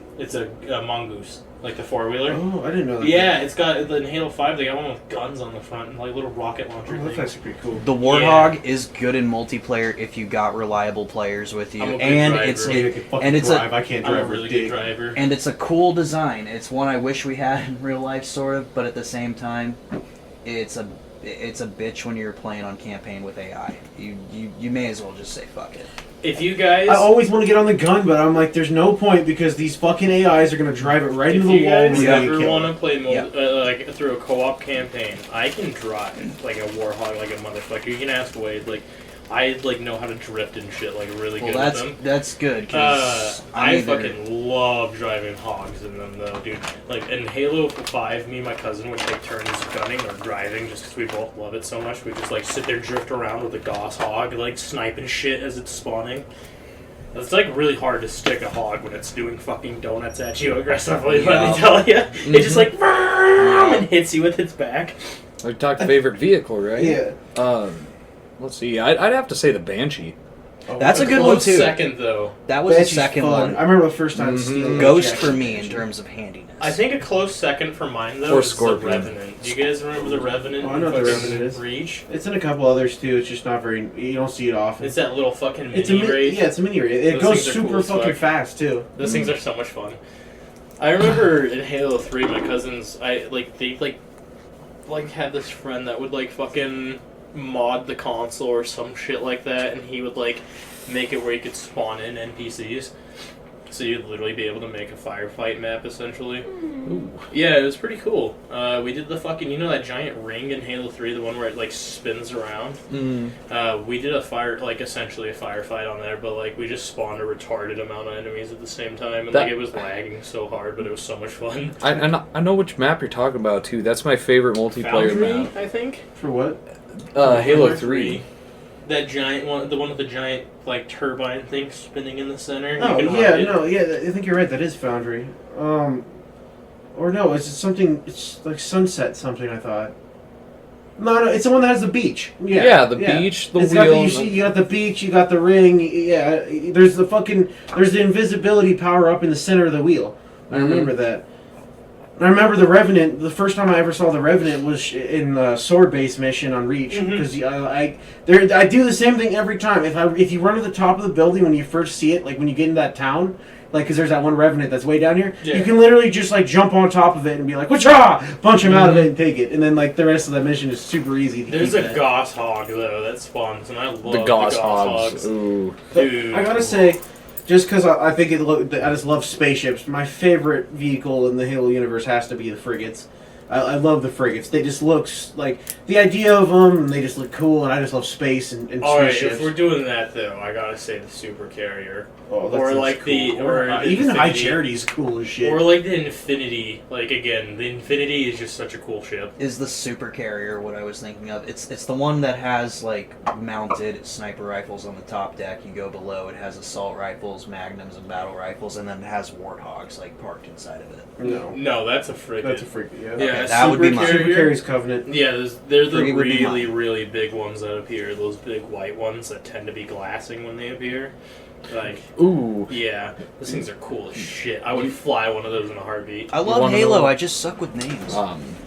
A: mongoose, like the 4-wheeler.
B: Oh, I didn't know that.
A: Yeah, it's got in Halo 5. They got one with guns on the front and like little rocket launcher
B: Oh, that's
A: things.
B: actually pretty cool.
C: The Warthog is good in multiplayer if you got reliable players with you,
A: I'm a good
C: and
A: driver.
C: it's
B: Maybe I could fucking
C: and it's
B: drive.
C: a
B: I can't
A: I'm
B: drive
A: a really
B: dick.
A: good driver.
C: and it's a cool design. It's one I wish we had in real life, sort of, but at the same time, it's a
F: it's a bitch when you're playing on campaign with AI. You may as well just say fuck it.
A: If you guys,
B: I always want to get on the gun, but I'm like, there's no point because these fucking AIs are gonna drive it right
A: if
B: into
A: you
B: the wall.
A: guys
B: and
A: ever
B: kill
A: want
B: it.
A: to play like through a co-op campaign, I can drive like a warhog, like a motherfucker. You can ask Wade. Like, I like know how to drift and shit like really good with them.
F: That's good. 'Cause
A: I fucking love driving hogs in them though, dude. Like in Halo 5, me and my cousin would take turns gunning or driving just because we both love it so much. We just like sit there, drift around with a Gauss hog, like sniping shit as it's spawning. It's like really hard to stick a hog when it's doing fucking donuts at you aggressively. Let me tell you, it just like and hits you with its back.
D: We talked favorite vehicle, right?
B: Yeah.
D: Let's see. I'd have to say the Banshee.
F: That's a good
A: close
F: one too.
A: Second though,
F: That was the
B: Banshee's
F: second
B: fun.
F: one.
B: I remember the first time stealing
F: Ghost
B: Jackson
F: for me in
B: Banshee.
F: terms of handiness.
A: I think a close second for mine though
D: Or
A: is
D: Scorpion.
A: the Revenant. Do you guys remember the Revenant?
B: Oh, I know what the
A: Fucking
B: Revenant is.
A: Reach.
B: It's in a couple others too. It's just not very. You don't see it often.
A: It's that little fucking
B: It's a
A: mini race.
B: yeah, it's a mini race. It
A: Those
B: goes
A: things are cool
B: super
A: as
B: fucking
A: fuck.
B: fast too.
A: Those things are so much fun. I remember in Halo 3, my cousins, they had this friend that would like fucking mod the console or some shit like that, and he would like make it where you could spawn in NPCs. So you'd literally be able to make a firefight map, essentially. Ooh. Yeah, it was pretty cool. We did the fucking, you know that giant ring in Halo 3, the one where it, like, spins around? We did essentially a firefight on there, but, like, we just spawned a retarded amount of enemies at the same time, and, like, it was lagging so hard, but it was so much fun.
D: I know which map you're talking about, too. That's my favorite multiplayer
A: Foundry,
D: map.
A: I think?
B: For what?
D: Halo 3.
A: That giant one, the one with the giant, like, turbine thing spinning in the center.
B: Oh
A: You can
B: yeah,
A: hug it.
B: no, yeah. I think you're right. That is Foundry. Or no, it's something. It's like Sunset something. I thought. No, it's the one that has the beach.
D: Yeah, the beach, the
B: it's
D: wheel.
B: You got the beach. You got the ring. Yeah, there's the invisibility power up in the center of the wheel. I remember that. I remember the Revenant. The first time I ever saw the Revenant was in the sword-based mission on Reach. Because I do the same thing every time. If you run to the top of the building when you first see it, like when you get in that town, like because there's that one Revenant that's way down here, you can literally just like jump on top of it and be like, "Whatcha!" Punch him out of it and take it, and then like the rest of the mission is super easy.
A: There's a Gauss hog though that spawns, and I love
D: The Gauss hogs. Ooh.
A: Dude,
B: I gotta say, just because I think I just love spaceships. My favorite vehicle in the Halo universe has to be the frigates. I love the frigates. They just look like the idea of them. They just look cool, and I just love space and
A: all right,
B: spaceships.
A: if we're doing that though, I gotta say the super carrier,
B: Oh, that
A: or
B: seems
A: like the
B: cool.
A: or the
B: even the High
A: Infinity.
B: Charity's cool as shit.
A: Or like the Infinity. Like again, the Infinity is just such a cool ship.
F: Is the super carrier what I was thinking of? It's the one that has like mounted sniper rifles on the top deck. You go below, it has assault rifles, magnums, and battle rifles, and then it has warthogs like parked inside of it.
A: No, that's a frigate.
B: That's a frigate. Yeah,
A: Yeah,
F: that would be mine.
B: Super Carrier's Covenant.
A: Yeah, they're the
F: Frigate would be
A: really,
F: mine.
A: really big ones that appear. Those big white ones that tend to be glassing when they appear. Like,
D: Ooh.
A: yeah, those things are cool as shit. I would fly one of those in a heartbeat.
F: I love
D: wanna
F: Halo.
D: know-
F: I just suck with names.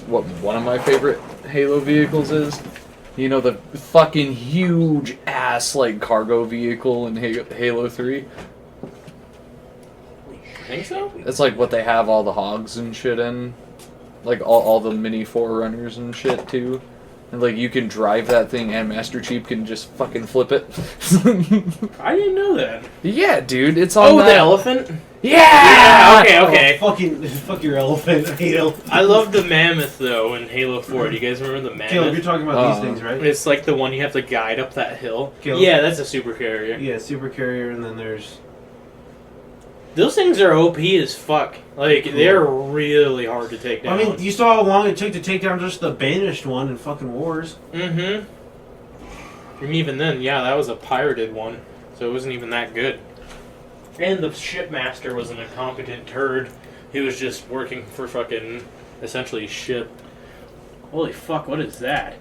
D: What one of my favorite Halo vehicles is? You know, the fucking huge ass like cargo vehicle in Halo 3?
A: I think so?
D: It's like what they have all the hogs and shit in. Like all the mini Forerunners and shit too. And like you can drive that thing and Master Chief can just fucking flip it.
A: I didn't know that.
D: Yeah, dude, it's on
A: Oh,
D: that.
A: the elephant?
D: Yeah!
A: Okay.
B: Fuck your elephant. I hate elephants.
A: I love the mammoth though in Halo 4. Do you guys remember the
B: Caleb, you're
A: mammoth?
B: talking about these things, right?
A: It's like the one you have to guide up that hill.
B: Caleb?
A: Yeah, that's a super carrier.
B: Yeah, Super Carrier, and then there's.
A: Those things are OP as fuck. Like, they're really hard to take down.
B: I mean, you saw how long it took to take down just the Banished one in fucking Wars.
A: Mm-hmm. And even then, yeah, that was a pirated one, so it wasn't even that good. And the shipmaster was an incompetent turd. He was just working for fucking, essentially, ship. Holy fuck, what is that?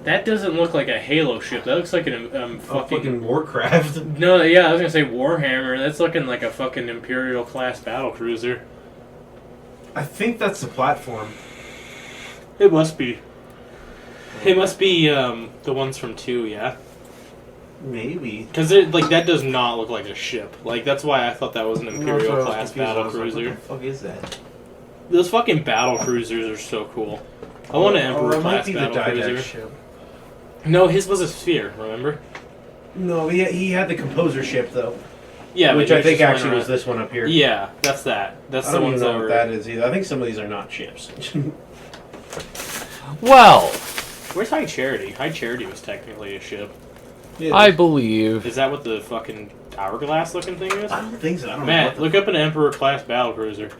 A: That doesn't look like a Halo ship. That looks like an
B: fucking Warcraft.
A: No, yeah, I was gonna say Warhammer. That's looking like a fucking Imperial class battlecruiser.
B: I think that's the platform.
A: It must be. It must be the ones from 2, yeah.
B: Maybe.
A: Because like that does not look like a ship. Like that's why I thought that was an Imperial class battle cruiser.
B: What the fuck is that?
A: Those fucking battle cruisers are so cool. I want an Emperor
B: it might
A: class
B: be the
A: battle
B: Didact
A: cruiser.
B: ship.
A: No, his was a sphere. Remember?
B: No, he had the composer ship though.
A: Yeah,
B: which
A: but
B: I think
A: just went
B: actually was
A: around-
B: this one up here.
A: Yeah, that's that. That's
B: I
A: the
B: don't
A: ones
B: even know
A: that
B: what
A: were.
B: that is either. I think some of these are not ships.
G: Well,
A: Where's High Charity? High Charity was technically a ship.
G: I believe.
A: Is that what the fucking hourglass looking thing is?
B: I don't think so. I don't know.
A: Matt,
B: what the
A: look up an Emperor class battle cruiser.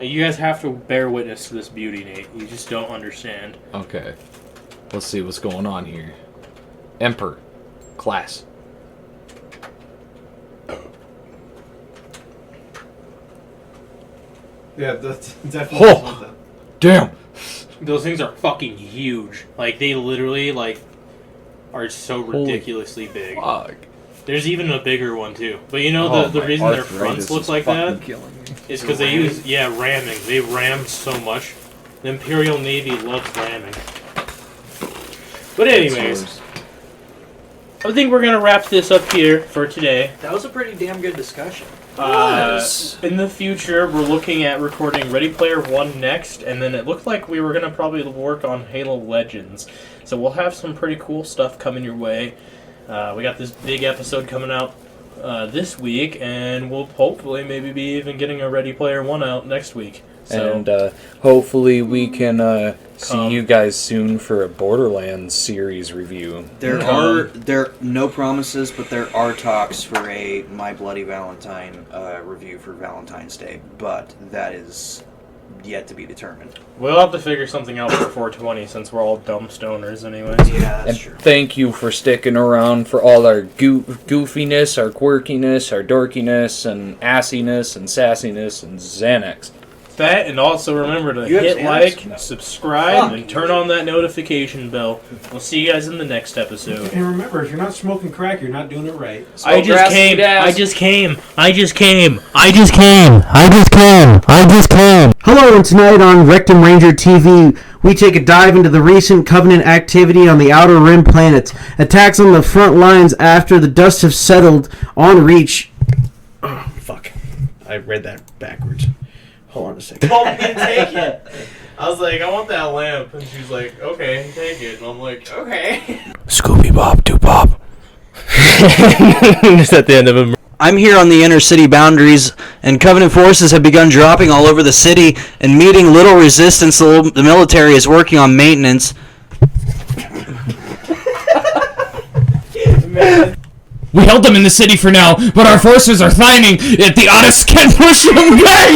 A: You guys have to bear witness to this beauty, Nate. You just don't understand.
G: Okay. Let's see what's going on here. Emperor. Class.
B: Yeah, that's definitely
G: Oh!
B: something.
G: Damn!
A: Those things are fucking huge. Like, they literally, like, are so ridiculously big.
G: Fuck.
A: There's even a bigger one, too. But you know,
G: Oh,
A: the
G: my
A: reason their
G: arthritis
A: fronts look
G: is
A: like
G: fucking
A: that
G: killing me.
A: is because they use, ramming. They ram so much. The Imperial Navy loves ramming. But anyways, I think we're going to wrap this up here for today.
C: That was a pretty damn good discussion.
A: In the future, we're looking at recording Ready Player One next, and then it looked like we were going to probably work on Halo Legends. So we'll have some pretty cool stuff coming your way. We got this big episode coming out this week, and we'll hopefully maybe be even getting a Ready Player One out next week. So,
G: And hopefully we can see
A: Come.
G: you guys soon for a Borderlands series review.
C: There are no promises, but there are talks for a My Bloody Valentine review for Valentine's Day, but that is yet to be determined.
A: we'll have to figure something out for 420 since we're all dumb stoners anyways.
C: Yeah, that's
G: And
C: true.
G: thank you for sticking around for all our goofiness, our quirkiness, our dorkiness, and assiness, and sassiness, and Xanax.
A: That, and also remember to
C: You have
A: hit
C: Xanax?
A: like, subscribe,
C: Fuck
A: and turn on that notification bell. We'll see you guys in the next episode.
B: And remember, if you're not smoking crack, you're not doing it right.
A: I just
G: grass
A: came.
G: and gas.
A: I just came.
B: Hello, and tonight on Rectum Ranger TV, we take a dive into the recent Covenant activity on the Outer Rim planets. Attacks on the front lines after the dust have settled on Reach. Oh, fuck. I read that backwards. Hold on a second.
A: Told me to take it. I was like, I want that lamp, and she's like, okay, take it, and I'm like, okay.
G: Scooby Bob Doo Bob. Just at the end of him.
F: I'm here on the inner city boundaries, and Covenant forces have begun dropping all over the city and meeting little resistance. The military is working on maintenance.
G: We held them in the city for now, but our forces are thinning that the Odyssey can push them back.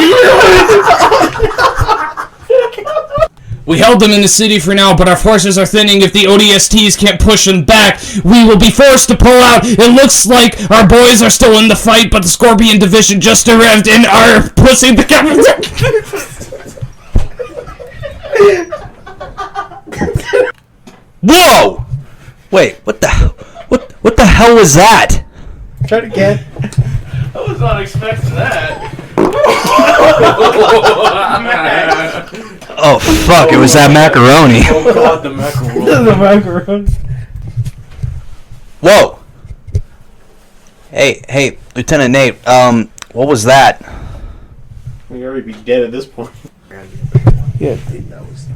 G: We held them in the city for now, but our forces are thinning. If the ODSTs can't push them back, we will be forced to pull out. It looks like our boys are still in the fight, but the Scorpion Division just arrived and are pushing the government.
F: Whoa! Wait, what the hell was that?
B: Try it again.
A: I was not expecting that.
F: Oh fuck! It was that macaroni.
A: Oh god, the macaroni.
B: The macaroni.
F: Whoa! Hey, Lieutenant Nate. What was that?
B: We'd already be dead at this point. Yeah, that was.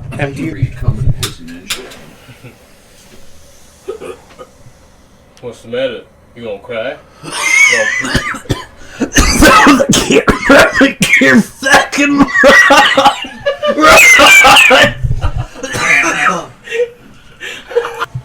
A: What's the matter? You gonna cry?
F: Can't fucking.